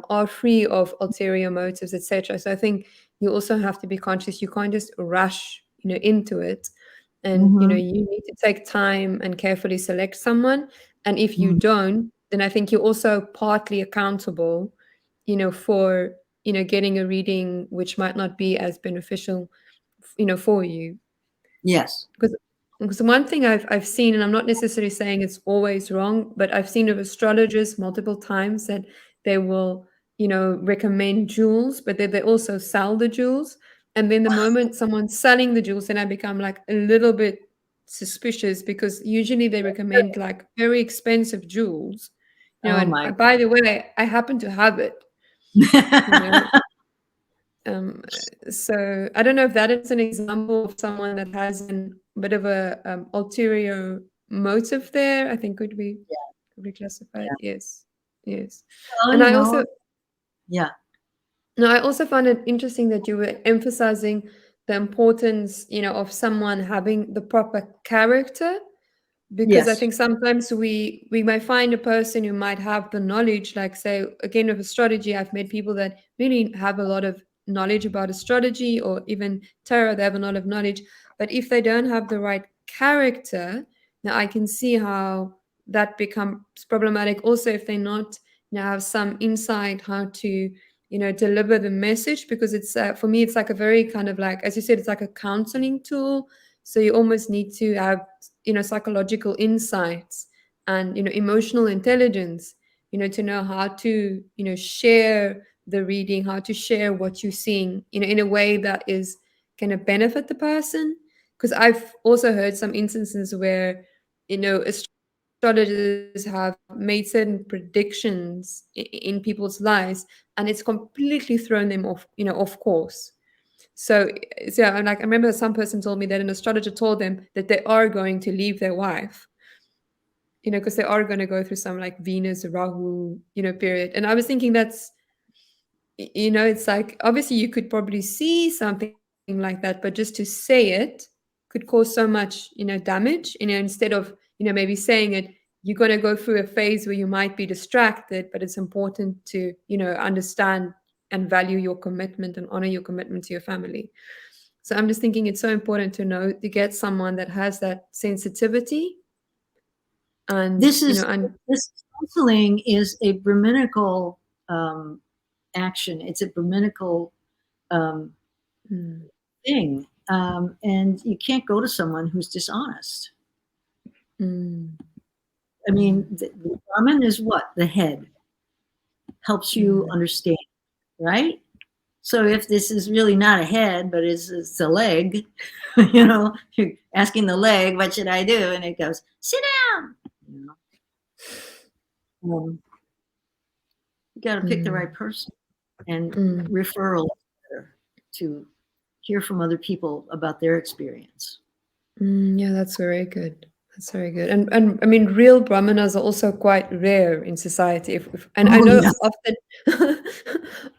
are free of ulterior motives, etc. So I think you also have to be conscious. You can't just rush, into it, and mm-hmm, you need to take time and carefully select someone. And if you mm, don't, then I think you're also partly accountable, for getting a reading which might not be as beneficial, for you. yes. Because one thing I've seen, and I'm not necessarily saying it's always wrong, but I've seen of astrologers multiple times that they will, recommend jewels, but then they also sell the jewels. And then the moment someone's selling the jewels, then I become like a little bit suspicious, because usually they recommend like very expensive jewels, Oh and my. by the way, I happen to have it, you know. Um, so I don't know if that is an example of someone that has a bit of a ulterior motive there. I think could be classified. Yeah. Yes, yes. Well, And I also yeah. no, I also found it interesting that you were emphasizing the importance, of someone having the proper character, because I Yes. think sometimes we might find a person who might have the knowledge, like say again with astrology, I've met people that really have a lot of knowledge about astrology or even tarot, they have a lot of knowledge, but if they don't have the right character, now I can see how that becomes problematic. Also, if they're not, have some insight how to deliver the message, because it's for me it's like a very kind of like, as you said, it's like a counseling tool. So you almost need to have psychological insights and emotional intelligence, to know how to share the reading, how to share what you're seeing, in a way that is going to benefit the person. Because I've also heard some instances where astrologers have made certain predictions in people's lives, and it's completely thrown them off, off course. So, I'm like, I remember some person told me that an astrologer told them that they are going to leave their wife, because they are going to go through some like Venus Rahu, period. And I was thinking that's, it's like obviously you could probably see something like that, but just to say it could cause so much, damage. Instead of maybe saying it, you're going to go through a phase where you might be distracted, but it's important to understand and value your commitment and honor your commitment to your family. So I'm just thinking it's so important to know to get someone that has that sensitivity and This is and this counseling is a Brahminical action. It's a Brahminical um, mm, thing, and you can't go to someone who's dishonest. mm, I mean, the Brahmin is what the head helps you mm, understand, right? So if this is really not a head, but it's a leg, you're asking the leg, what should I do? And it goes, sit down. You know? You got to pick the right person, and referral to hear from other people about their experience. Yeah, that's very good. That's very good. And I mean, real brahmanas are also quite rare in society. And I Oh know yeah, often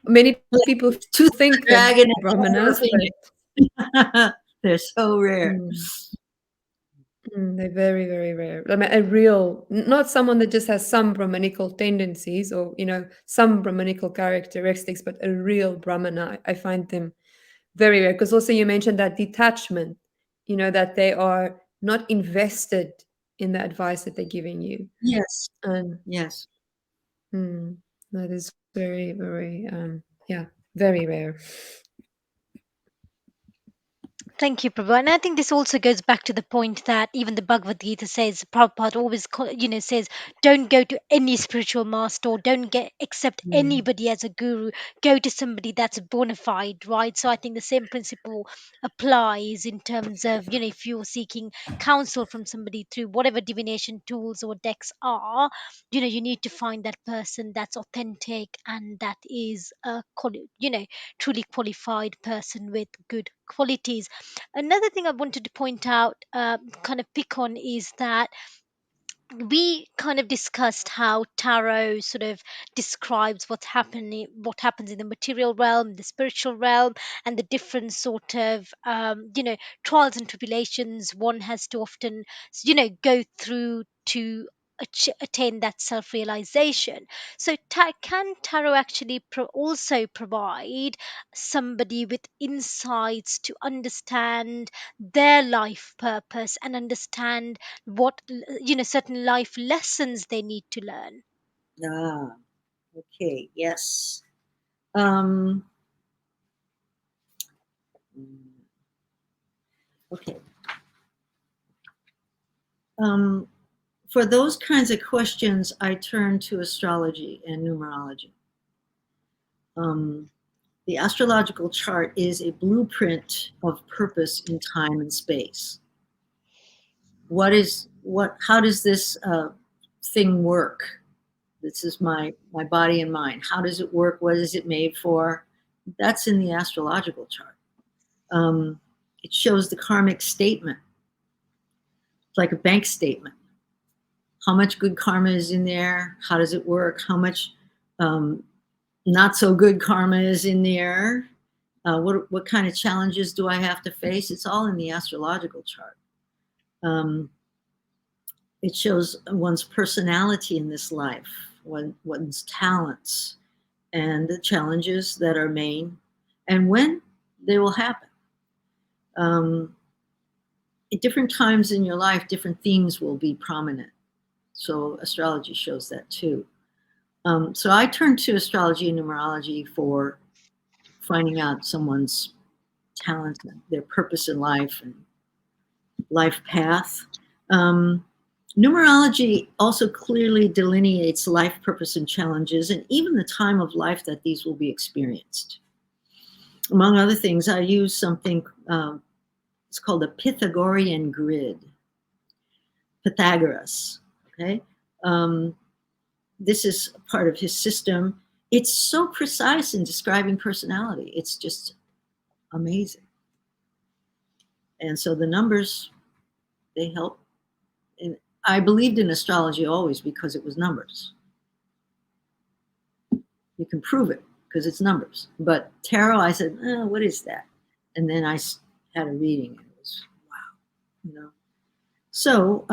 many people tooth think they're dragon brahmanas, and they're so rare. mm, they're very, very rare. I mean, a real, not someone that just has some Brahmanical tendencies or, some Brahmanical characteristics, but a real Brahmana. I find them very rare. Because also you mentioned that detachment, that they are not invested in the advice that they're giving you. Yes, And yes. that is very, very, yeah, very rare. Thank you, Prabhu. And I think this also goes back to the point that even the Bhagavad Gita says, Prabhupada always, says, don't go to any spiritual master or don't accept Mm. anybody as a guru. Go to somebody that's bona fide, right? So I think the same principle applies in terms of, if you're seeking counsel from somebody through whatever divination tools or decks are, you need to find that person that's authentic and that is a, truly qualified person with good qualities. Another thing I wanted to point out, kind of pick on, is that we kind of discussed how tarot sort of describes what happens in the material realm, the spiritual realm, and the different sort of trials and tribulations one has to often go through to attain that self-realization. So can tarot actually also provide somebody with insights to understand their life purpose and understand what certain life lessons they need to learn? Ah, okay, yes. Um, okay. For those kinds of questions, I turn to astrology and numerology. The astrological chart is a blueprint of purpose in time and space. How does this thing work? This is my body and mind. How does it work? What is it made for? That's in the astrological chart. It shows the karmic statement. It's like a bank statement. How much good karma is in there? How does it work? How much not so good karma is in there? What kind of challenges do I have to face? It's all in the astrological chart. It shows one's personality in this life, one's talents, and the challenges that are main, and when they will happen. At different times in your life, different themes will be prominent. So astrology shows that too. So I turn to astrology and numerology for finding out someone's talent, their purpose in life, and life path. Numerology also clearly delineates life purpose and challenges, and even the time of life that these will be experienced. Among other things, I use something, it's called a Pythagorean grid. Pythagoras, okay? This is part of his system. It's so precise in describing personality. It's just amazing. And so the numbers, they help. And I believed in astrology always because it was numbers. You can prove it because it's numbers. But tarot, I said, what is that? And then I had a reading and it was, wow, So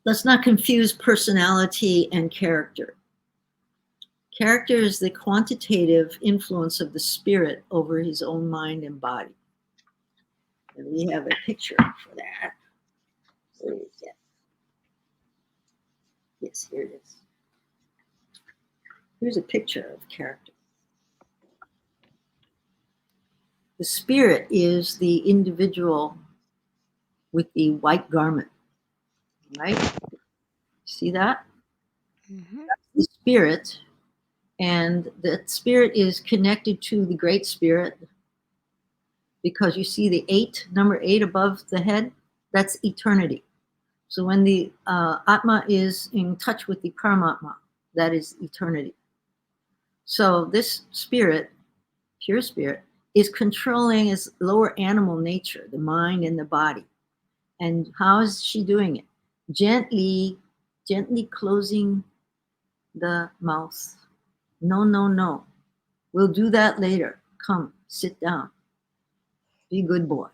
let's not confuse personality and character. Character is the quantitative influence of the spirit over his own mind and body. And we have a picture for that. Where is that? Yes, here it is. Here's a picture of character. The spirit is the individual with the white garment, right? See that? Hmm. The spirit, and that spirit is connected to the great spirit because you see the number eight above the head, that's eternity. So when the Atma is in touch with the Paramatma, that is eternity. So this spirit, pure spirit, is controlling its lower animal nature, the mind and the body. And how is she doing it? Gently, gently closing the mouth. No, no, no. We'll do that later. Come, sit down. Be a good boy,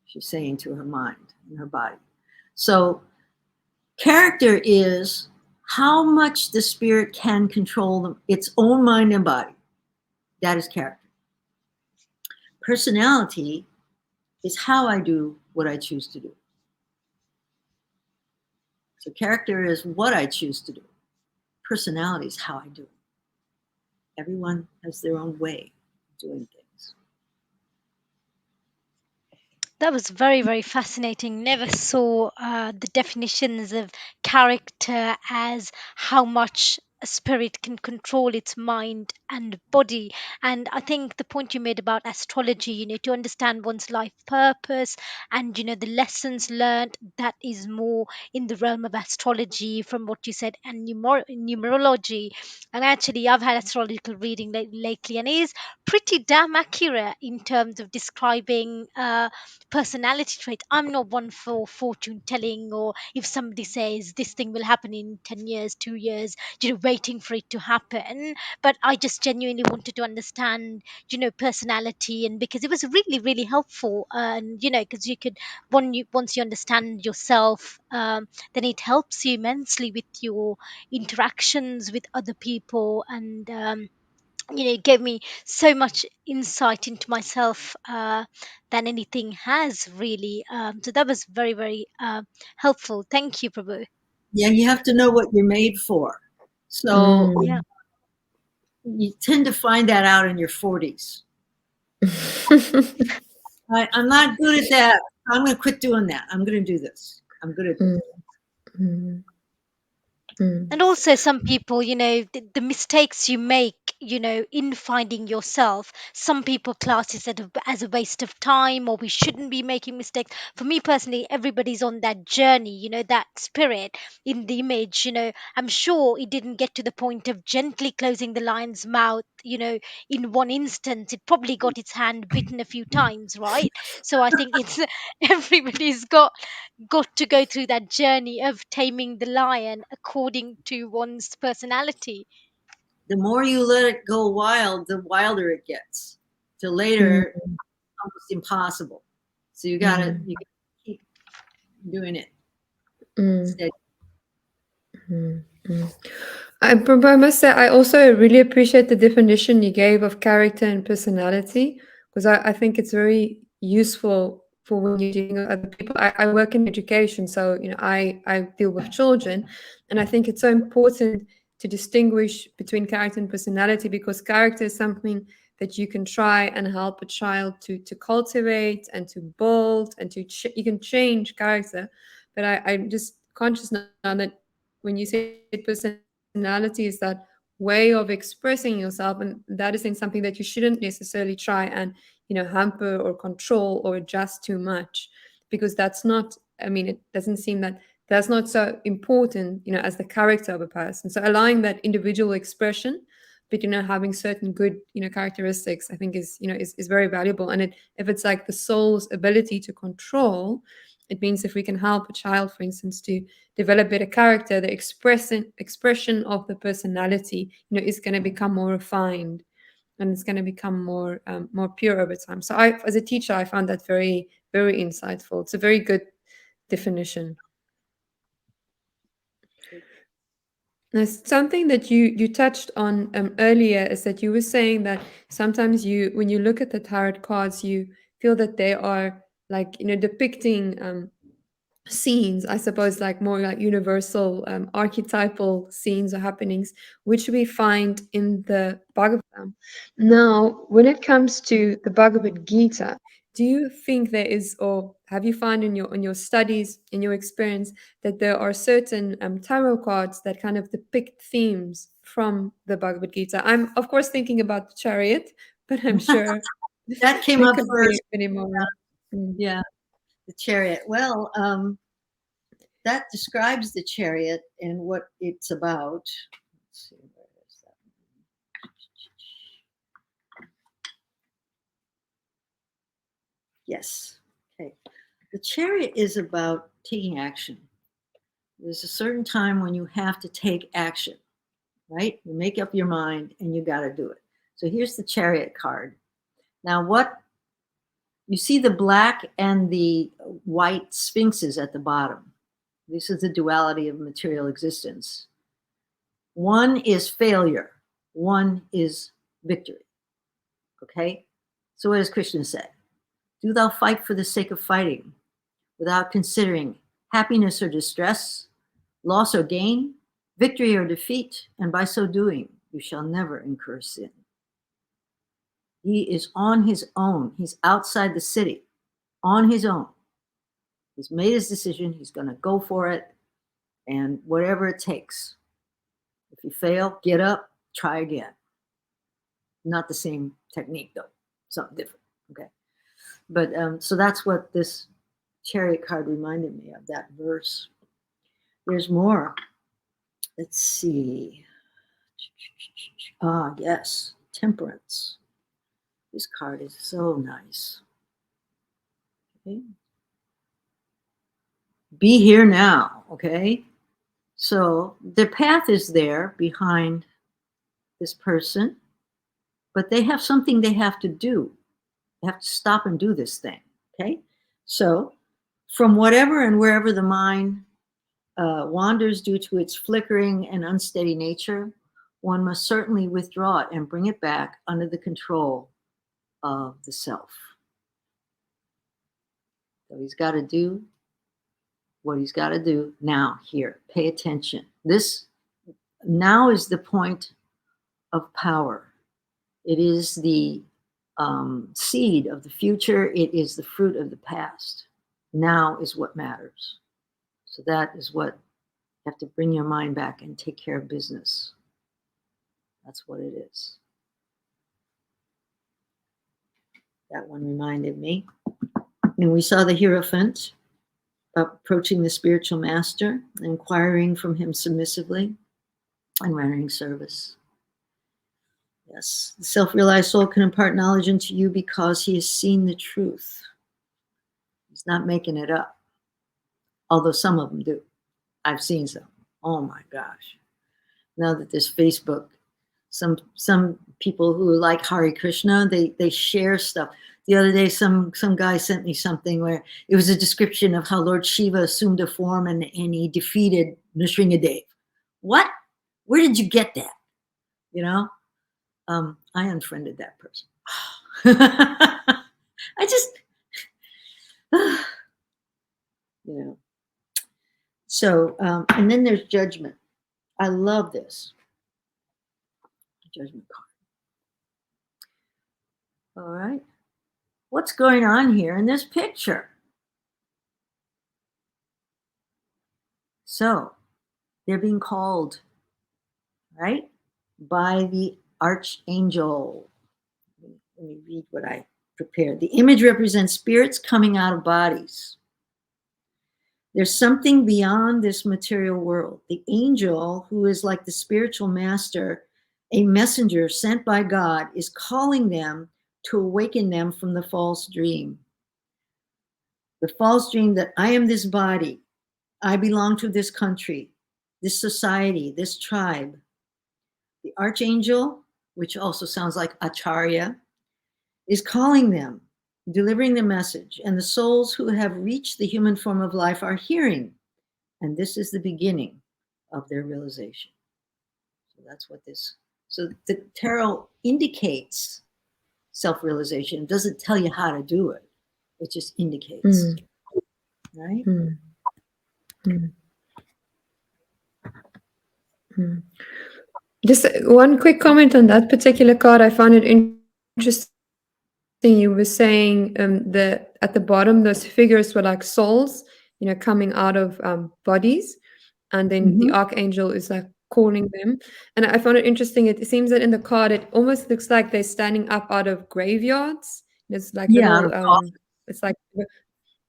she's saying to her mind and her body. So, character is how much the spirit can control its own mind and body. That is character. Personality is how I do what I choose to do. So, character is what I choose to do. Personality is how I do it. Everyone has their own way of doing things. That was very, very fascinating. Never saw the definitions of character as how much a spirit can control its mind and body. And I think the point you made about astrology, to understand one's life purpose and, the lessons learned, that is more in the realm of astrology from what you said, and numerology. And actually, I've had astrological reading lately, and it is pretty damn accurate in terms of describing. Personality trait. I'm not one for fortune telling, or if somebody says this thing will happen in 10 years, 2 years, waiting for it to happen. But I just genuinely wanted to understand, personality, and because it was really, really helpful. And, because you could, once you understand yourself, then it helps you immensely with your interactions with other people. And, it gave me so much insight into myself than anything has really. So that was very, very helpful. Thank you, Prabhu. Yeah, you have to know what you're made for. So Yeah. Mm. you tend to find that out in your 40s. I'm not good at that. I'm going to quit doing that. I'm going to do this. I'm good at this. Mm, mm, mm, And also some people, the mistakes you make, in finding yourself, some people class it as a waste of time, or we shouldn't be making mistakes. For me personally, everybody's on that journey, that spirit in the image, I'm sure it didn't get to the point of gently closing the lion's mouth, in one instance. It probably got its hand bitten a few times, right? So I think it's everybody's got to go through that journey of taming the lion according to one's personality. The more you let it go wild, the wilder it gets. Till mm, later, almost impossible. So mm, you gotta keep doing it mm, steady. mm, mm. But I must say, I also really appreciate the definition you gave of character and personality, because I think it's very useful for when you're dealing with other people. I work in education, so I deal with children, and I think it's so important to distinguish between character and personality, because character is something that you can try and help a child to cultivate and to build and you can change character. But I'm just conscious now that when you say personality is that way of expressing yourself, and that isn't something that you shouldn't necessarily try and hamper or control or adjust too much, because that's not, I mean, it doesn't seem that that's not so important as the character of a person. So allowing that individual expression, but having certain good characteristics, I think is very valuable. And if it's like the soul's ability to control, it means if we can help a child, for instance, to develop better character, the expression of the personality, is going to become more refined, and it's going to become more pure over time. So as a teacher, I found that very, very insightful. It's a very good definition. Now, something that you touched on earlier is that you were saying that sometimes when you look at the tarot cards, you feel that they are like depicting scenes, I suppose, like more like universal archetypal scenes or happenings, which we find in the Bhagavatam. Now, when it comes to the Bhagavad Gita, do you think there is, or have you found in your studies, in your experience, that there are certain tarot cards that kind of depict themes from the Bhagavad Gita? I'm of course thinking about the Chariot, but I'm sure That came there up could be first. many more. Mm, Yeah, the chariot. Well, that describes the chariot and what it's about. Let's see, where is that? Yes. Okay. The chariot is about taking action. There's a certain time when you have to take action, right? You make up your mind and you got to do it. So here's the chariot card. Now, what you see, the black and the white sphinxes at the bottom. This is the duality of material existence. One is failure, one is victory. Okay? So what does Krishna say? Do thou fight for the sake of fighting, without considering happiness or distress, loss or gain, victory or defeat, and by so doing, you shall never incur sin. He is on his own. He's outside the city, on his own. He's made his decision. He's going to go for it, and whatever it takes. If you fail, get up, try again. Not the same technique, though. Something different. Okay. But so that's what this chariot card reminded me of, that verse. There's more. Let's see. Ah, yes. Temperance. This card is so nice. Okay. Be here now. Okay. So the path is there behind this person, but they have something they have to do. They have to stop and do this thing. Okay. So from whatever and wherever the mind wanders due to its flickering and unsteady nature, one must certainly withdraw it and bring it back under the control of the self. So he's got to do what he's got to do now, here. Pay attention. This now is the point of power. It is the seed of the future. It is the fruit of the past. Now is what matters. So that is what you have to bring your mind back and take care of business. That's what it is. That one reminded me. And we saw the Hierophant approaching the spiritual master, inquiring from him submissively, and rendering service. Yes, the self-realized soul can impart knowledge into you because he has seen the truth. He's not making it up, although some of them do. I've seen some. Oh my gosh. Now that there's Facebook, some people who like Hare Krishna, they share stuff. The other day, some guy sent me something where it was a description of how Lord Shiva assumed a form and he defeated Nrsimhadev. What? Where did you get that? You know? I unfriended that person. I just, you know. So, and then there's judgment. I love this. Judgment card. All right. What's going on here in this picture? So, they're being called, right, by the archangel. Let me read what I prepared. The image represents spirits coming out of bodies. There's something beyond this material world. The angel, who is like the spiritual master, a messenger sent by God, is calling them to awaken them from the false dream. The false dream that I am this body, I belong to this country, this society, this tribe. The archangel, which also sounds like Acharya, is calling them, delivering the message, and the souls who have reached the human form of life are hearing, and this is the beginning of their realization. So that's what this, so the tarot indicates self-realization. It doesn't tell you how to do it. It just indicates, right? Just one quick comment on that particular card. I found it interesting. You were saying that at the bottom, those figures were like souls, you know, coming out of bodies, and then the archangel is like calling them. And I found it interesting. It seems that in the card, it almost looks like they're standing up out of graveyards. It's like little, it's like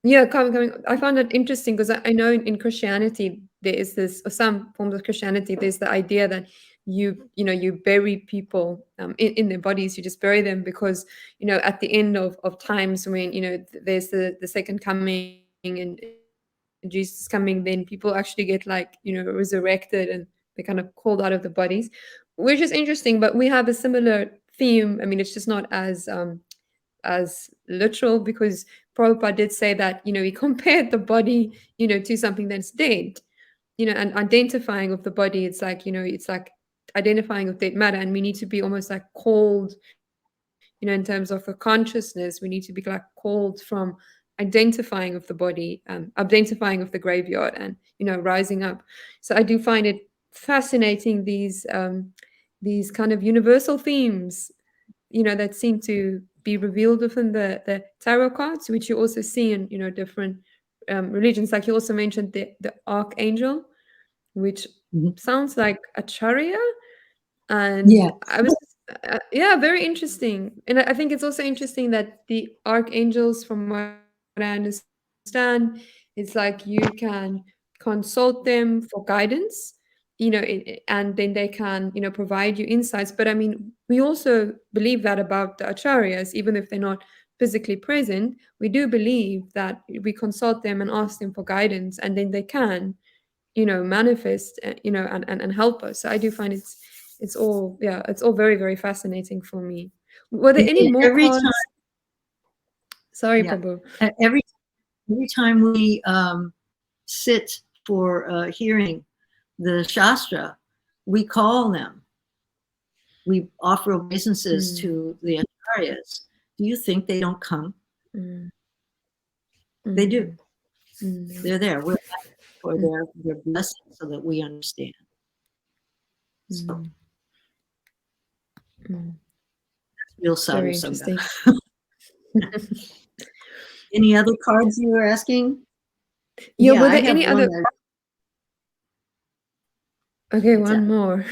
Yeah, coming. I found that interesting because I know in Christianity there is this, or some forms of Christianity, there's the idea that you bury people in their bodies. You just bury them because at the end of times when there's the second coming and Jesus is coming, then people actually get resurrected and they're kind of called out of the bodies, which is interesting. But we have a similar theme. I mean, it's just not as literal because Prabhupada did say that, he compared the body, to something that's dead, and identifying of the body, it's like identifying of dead matter. And we need to be almost like called, in terms of the consciousness, we need to be like called from identifying of the body, identifying of the graveyard and, rising up. So I do find it fascinating, these kind of universal themes that seem to be revealed within the tarot cards, which you also see in different religions. Like you also mentioned the archangel, which Mhm. sounds like a chariot, and Yeah. I was yeah, very interesting. And I think it's also interesting that the archangels, from what I understand, it's like you can consult them for guidance, and then they can provide you insights. But I mean, we also believe that about the acharyas, even if they're not physically present. We do believe that we consult them and ask them for guidance, and then they can manifest, and help us. So I do find it's all, yeah, it's all very, very fascinating for me. Were there any more Every time, cards? Sorry, yeah, Prabhu. every time we sit for hearing the Shastra, we call them. We offer obeisances Mm, to the acharyas. Do you think they don't come? mm, They do. mm, mm, They're there. We're asking for mm, their blessing so that we understand. So mm, mm. real Very sadhu sangha. interesting. Any other cards you were asking? Yeah, Yeah, were I there have any one other? that. Okay, What's one that? more.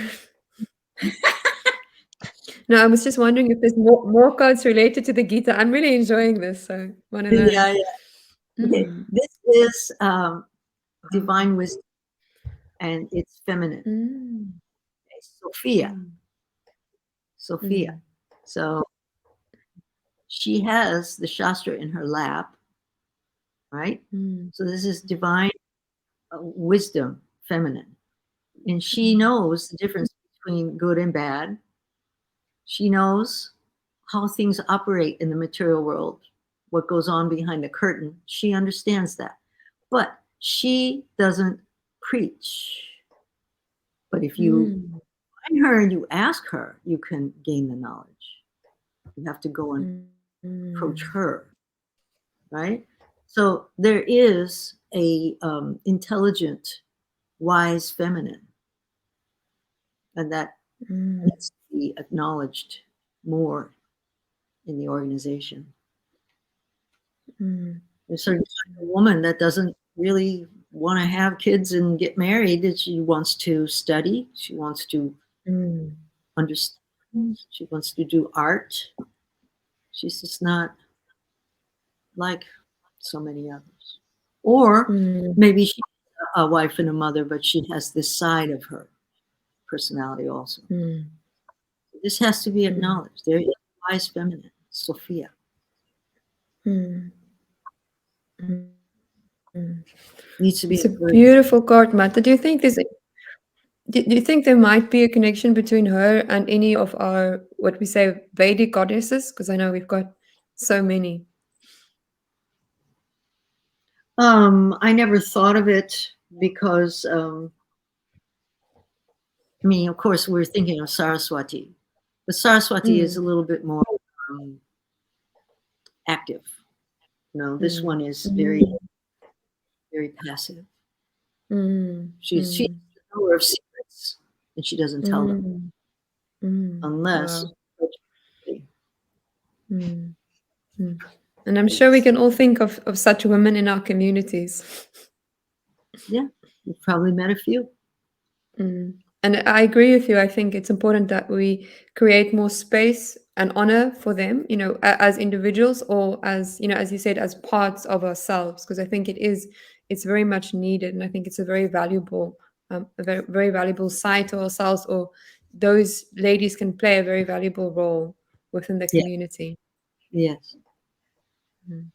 No, I was just wondering if there's more cards related to the Gita. I'm really enjoying this, so want to Yeah, learn. yeah. Okay, Mm. this is Oh. divine wisdom, and it's feminine. Mm. Okay, Sophia, Mm. Sophia. Mm. So she has the Shastra in her lap, right? Mm. So this is divine wisdom, feminine. And she Mm. knows the difference between good and bad. She knows how things operate in the material world, what goes on behind the curtain. She understands that. But she doesn't preach. But if you Mm. find her and you ask her, you can gain the knowledge. You have to go and Mm. approach her, right? So there is a intelligent, wise feminine, and that Mm. needs to be acknowledged more in the organization. Mm. There's a certain kind of woman that doesn't really want to have kids and get married. That she wants to study. She wants to Mm. understand. She wants to do art. She's just not like so many others. Or Mm. maybe she's a wife and a mother, but she has this side of her personality also. Mm. This has to be Mm. acknowledged. There is a wise feminine, Sophia. Mm. Mm. Needs to be It's a encouraged. beautiful card, Martha. Do you think there might be a connection between her and any of our, what we say, Vedic goddesses? Because I know we've got so many. I never thought of it because, I mean, of course, we're thinking of Saraswati, but Saraswati is a Mm. little bit more um, active. This Mm. one is very, very passive. Mm. She's Mm. a knower of secrets, and she doesn't tell them Mm. Mm. unless. Wow. Mm. Mm. And I'm sure we It's, can all think of such women in our communities. yeah, you've probably met a few. Mm. And I agree with you. I think it's important that we create more space an honor for them, as individuals, or as, as you said, as parts of ourselves, because I think it's very much needed, and I think it's a very valuable, a very, very valuable side to ourselves, or those ladies can play a very valuable role within the Yeah. community. Yes. Mhm.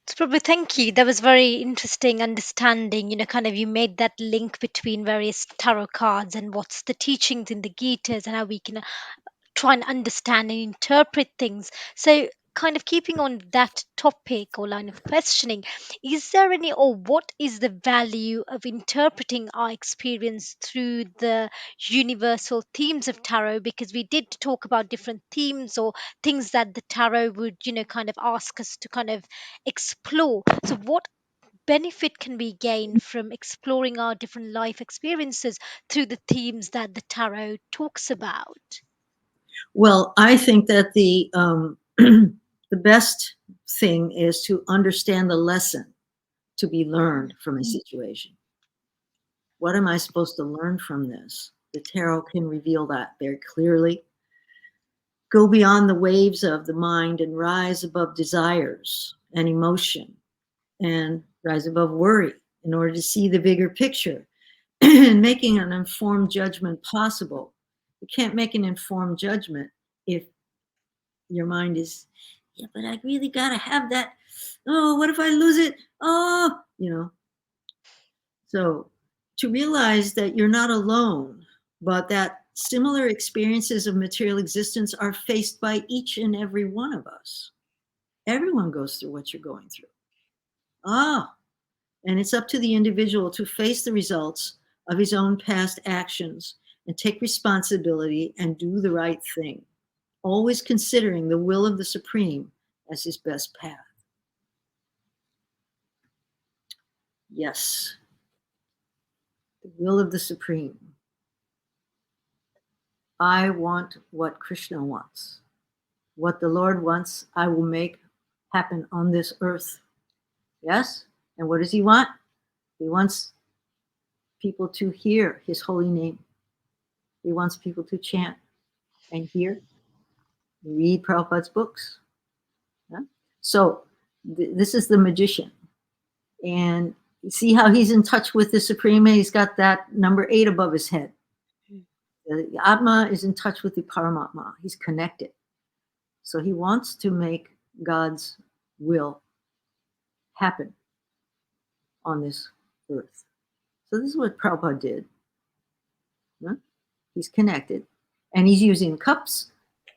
So, Prabhu, thank you. That was very interesting understanding. Kind of you made that link between various tarot cards and what's the teachings in the Gitas and how we can try and understand and interpret things. So, kind of keeping on that topic or line of questioning, is there any or what is the value of interpreting our experience through the universal themes of tarot? Because we did talk about different themes or things that the tarot would, kind of ask us to kind of explore. So, what benefit can we gain from exploring our different life experiences through the themes that the tarot talks about? Well, I think that the best thing is to understand the lesson to be learned from a situation. What am I supposed to learn from this? The tarot can reveal that very clearly. Go beyond the waves of the mind and rise above desires and emotion and rise above worry in order to see the bigger picture and making an informed judgment possible. You can't make an informed judgment if your mind is, yeah, but I really got to have that. Oh, what if I lose it? Oh. So to realize that you're not alone, but that similar experiences of material existence are faced by each and every one of us. Everyone goes through what you're going through. Ah, and it's up to the individual to face the results of his own past actions and take responsibility and do the right thing, always considering the will of the Supreme as his best path. Yes, the will of the Supreme. I want what Krishna wants. What the Lord wants, I will make happen on this earth. Yes? And what does he want? He wants people to hear his holy name. He wants people to chant and hear, read Prabhupada's books. Yeah? So this is the magician. And you see how he's in touch with the Supreme? He's got that number 8 above his head. The Atma is in touch with the Paramatma. He's connected. So he wants to make God's will happen on this earth. So this is what Prabhupada did. Huh? He's connected. And he's using cups,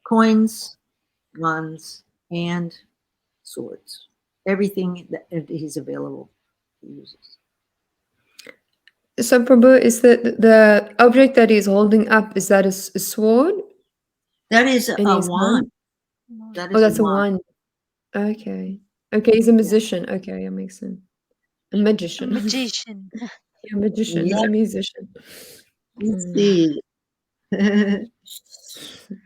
coins, wands, and swords. Everything that he's available, he uses. So, Prabhu, is the object that he's holding up, is that a sword That is in a his wand. hand? That Oh, is a that's a wand. wand. Okay. Okay, he's a Yeah. musician. Okay, that makes sense. A A magician. magician. A magician, Yeah. not a musician. Let's Mm. see.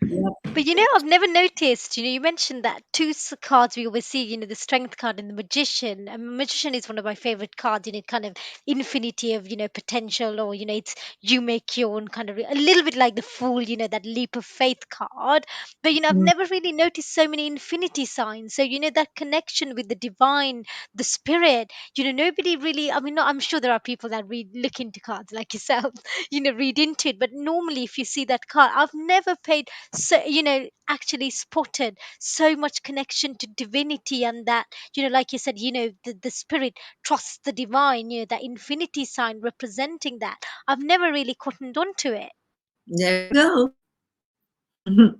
Yep. But I've never noticed. You mentioned that two cards we always see. The strength card and the magician. And magician is one of my favorite cards. Kind of infinity of potential, or it's you make your own kind of a little bit like the fool. That leap of faith card. But I've Mm. never really noticed so many infinity signs. So that connection with the divine, the spirit. Nobody really. I mean, no, I'm sure there are people that read look into cards like yourself. Read into it. But normally, if you see that card, I've never paid so actually spotted so much connection to divinity, and that like you said, the spirit trusts the divine, that infinity sign representing that. I've never really cottoned onto it, There you go. Mhm.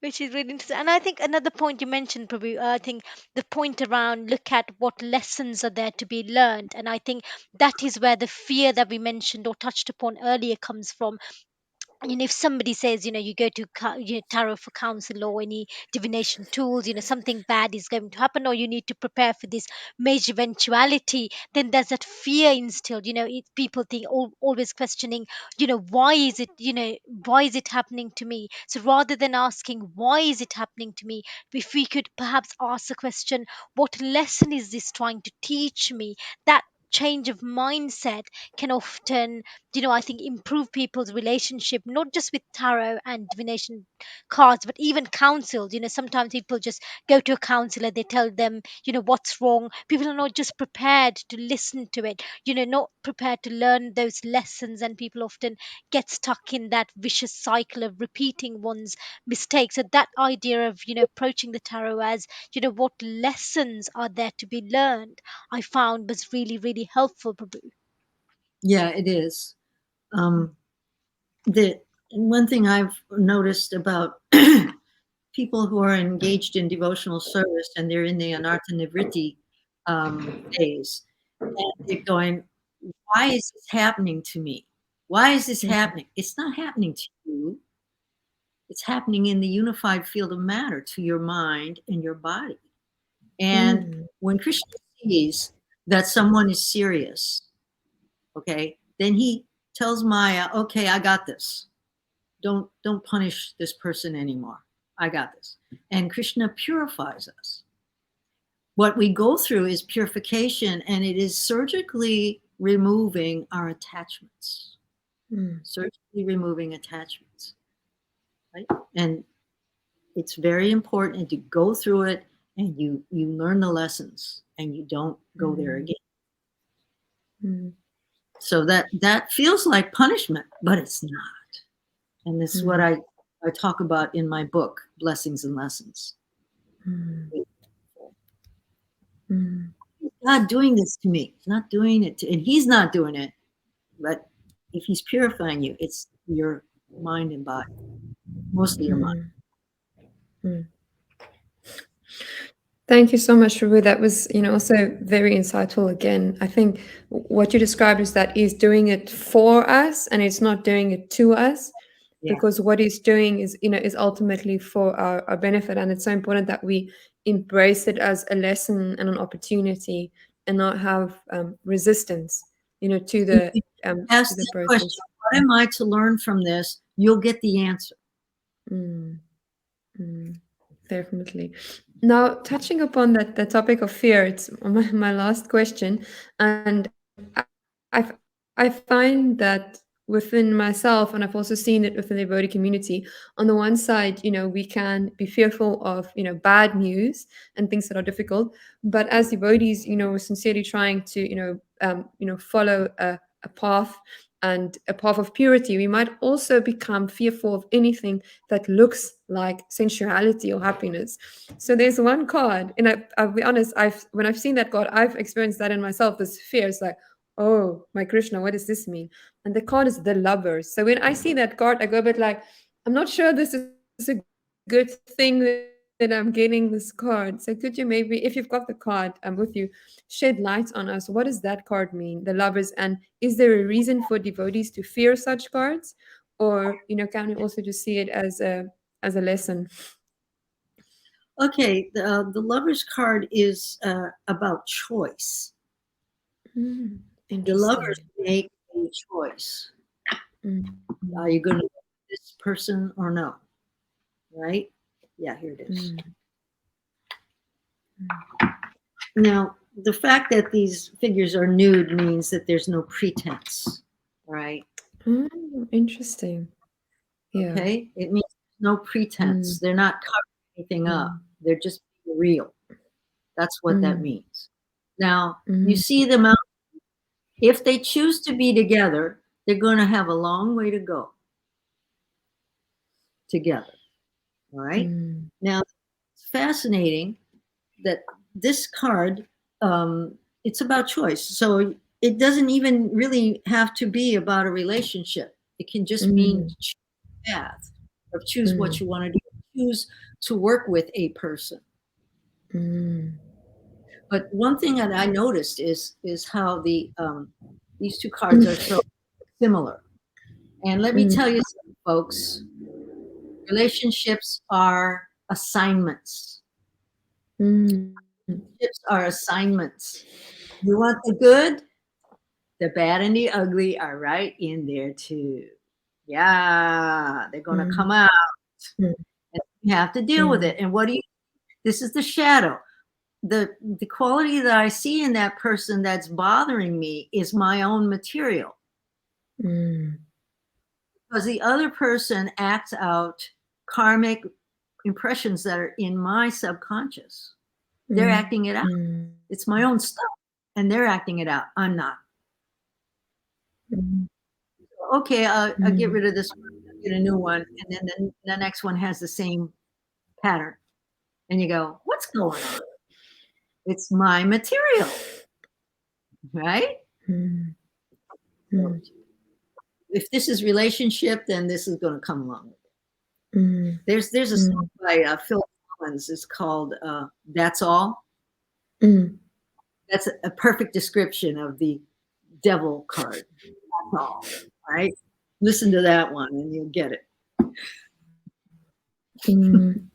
which is really interesting. And I think another point you mentioned, probably, I think the point around look at what lessons are there to be learned, and I think that is where the fear that we mentioned or touched upon earlier comes from. If somebody says you go to tarot for counsel or any divination tools, something bad is going to happen, or you need to prepare for this major eventuality, then there's that fear instilled. People think, always questioning, why is it happening to me? So rather than asking why is it happening to me, if we could perhaps ask the question, what lesson is this trying to teach me? That change of mindset can often, I think, improve people's relationship, not just with tarot and divination cards, but even counsels. Sometimes people just go to a counselor, they tell them, what's wrong. People are not just prepared to listen to it, not prepared to learn those lessons, and people often get stuck in that vicious cycle of repeating one's mistakes. So that idea of, approaching the tarot as, what lessons are there to be learned, I found was really, really helpful, Prabhu. Yeah, it is. The one thing I've noticed about people who are engaged in devotional service and they're in the anartha nivritti phase, and they're going, why is this happening to me? Why is this happening? It's not happening to you. It's happening in the unified field of matter to your mind and your body. And when Krishna sees that someone is serious, okay, then he tells Maya, okay, I got this. Don't punish this person anymore. I got this. And Krishna purifies us. What we go through is purification, and it is surgically removing our attachments. Surgically removing attachments. Right? And it's very important to go through it, and you learn the lessons and you don't go there again. So that feels like punishment, but it's not. And this is what I talk about in my book, Blessings and Lessons. He's not doing this to me. He's not doing it and he's not doing it. But if he's purifying you, it's your mind and body, mostly your mind. Thank you so much, Rubu. That was, also very insightful again. I think what you described is that he's doing it for us and it's not doing it to us, because what he's doing is ultimately for our benefit. And it's so important that we embrace it as a lesson and an opportunity and not have resistance, to the Ask the the process. question, what am I to learn from this? You'll get the answer. Definitely. Now, touching upon the topic of fear, it's my last question, and I find that within myself, and I've also seen it within the devotee community. On the one side, we can be fearful of bad news and things that are difficult, but as devotees, we're sincerely trying to follow a path and a path of purity. We might also become fearful of anything that looks like sensuality or happiness. So there's one card, and I'll be honest, when I've seen that card, I've experienced that in myself. This fear is like, oh my Krishna, what does this mean? And the card is the Lovers. So when I see that card, I go a bit like, I'm not sure this is a good thing that I'm getting this card. So could you maybe, if you've got the card with you, shed light on us? What does that card mean, the Lovers? And is there a reason for devotees to fear such cards? Or, can we also just see it as a lesson? Okay, the Lover's card is about choice. The lovers Interesting. make a choice. Mm. Are you going to love this person or no? Right? Yeah, here it is. Now, the fact that these figures are nude means that there's no pretense, right? Interesting. Yeah. Okay? It means no pretense. They're not covering anything up. They're just being real. That's what that means. Now, you see them out. If they choose to be together, they're going to have a long way to go together. All right? Now, it's fascinating that this card, it's about choice. So it doesn't even really have to be about a relationship. It can just mean choose a path or choose what you want to do, choose to work with a person. But one thing that I noticed is how these two cards are so similar. And let me tell you something, folks. Relationships are assignments. Relationships are assignments. You want the good, the bad, and the ugly are right in there too. Yeah, they're going to come out. And you have to deal with it. And what do you? This is the shadow. the quality that I see in that person that's bothering me is my own material, Mm. because the other person acts out karmic impressions that are in my subconscious. They're Mm. acting it out. Mm. It's my own stuff, and they're acting it out. I'm not. Mm. Okay, I'll get Mm. rid of this one, I'll get a new one, and then the next one has the same pattern. And you go, what's going on? It's my material, right? Mm. So Mm. if this is relationship, then this is going to come along. Mm. There's a song Mm. by Phil Collins. It's called "That's All." Mm. That's a perfect description of the devil card. That's all, right? Listen to that one, and you'll get it. Mm.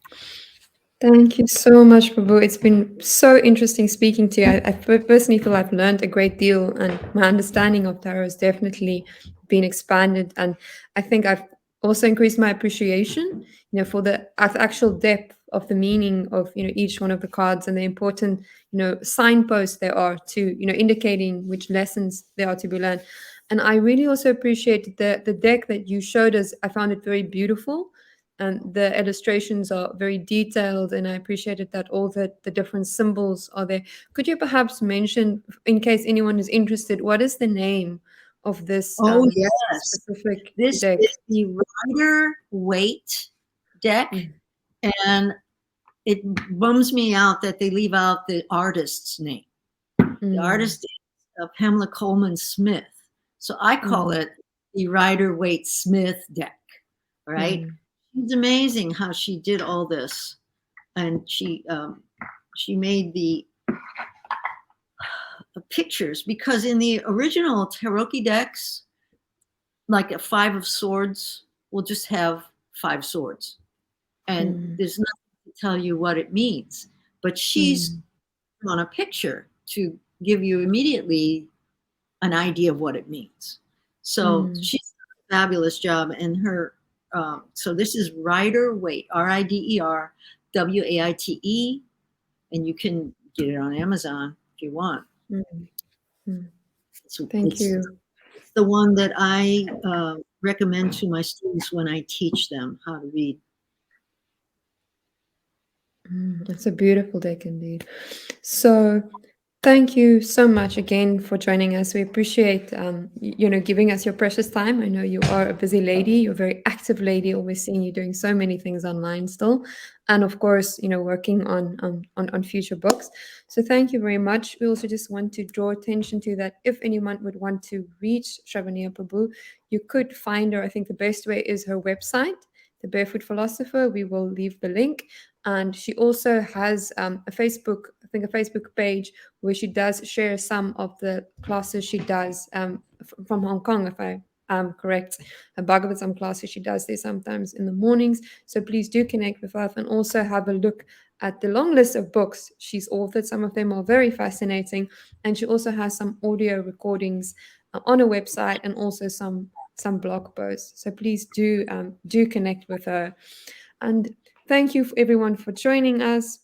Thank you so much, Prabhu. It's been so interesting speaking to you. I personally feel I've learned a great deal, and my understanding of tarot has definitely been expanded. And I think I've also increased my appreciation, for the actual depth of the meaning of, each one of the cards and the important, signposts there are to, indicating which lessons there are to be learned. And I really also appreciate the deck that you showed us. I found it very beautiful, and the illustrations are very detailed, and I appreciated that all the different symbols are there. Could you perhaps mention, in case anyone is interested, what is the name of this Oh yes, specific this deck? is the Rider Waite deck, Mm. and it bums me out that they leave out the artist's name. The Mm. artist is Pamela Coleman Smith. So I call Mm. it the Rider Waite Smith deck, right? Mm. It's amazing how she did all this. And she made the pictures, because in the original tarot decks, like a 5 of swords will just have 5 swords. And Mm. there's nothing to tell you what it means. But she's Mm. on a picture to give you immediately an idea of what it means. So Mm. she's done a fabulous job. And her, so this is Rider Waite, Riderwaite, and you can get it on Amazon if you want. Mm. Mm. It's, Thank it's you. the one that I recommend to my students when I teach them how to read. It's a beautiful deck indeed. So, thank you so much again for joining us. We appreciate, giving us your precious time. I know you are a busy lady. You're a very active lady. Always seeing you doing so many things online still, and of course, working on future books. So, thank you very much. We also just want to draw attention to that. If anyone would want to reach Sravaniya Prabhu, you could find her. I think the best way is her website, The Barefoot Philosopher. We will leave the link. And she also has a Facebook page where she does share some of the classes she does from Hong Kong, if I am correct. Her Bhagavatam classes she does there sometimes in the mornings. So please do connect with her, and also have a look at the long list of books she's authored. Some of them are very fascinating, and she also has some audio recordings on her website, and also some blog posts. So please do connect with her. And thank you everyone for joining us.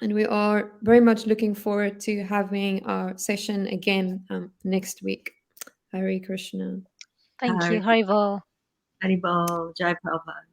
And we are very much looking forward to having our session again next week. Hare Krishna. Thank you, Hari Haribo. Haribol, Jai Prabhupada.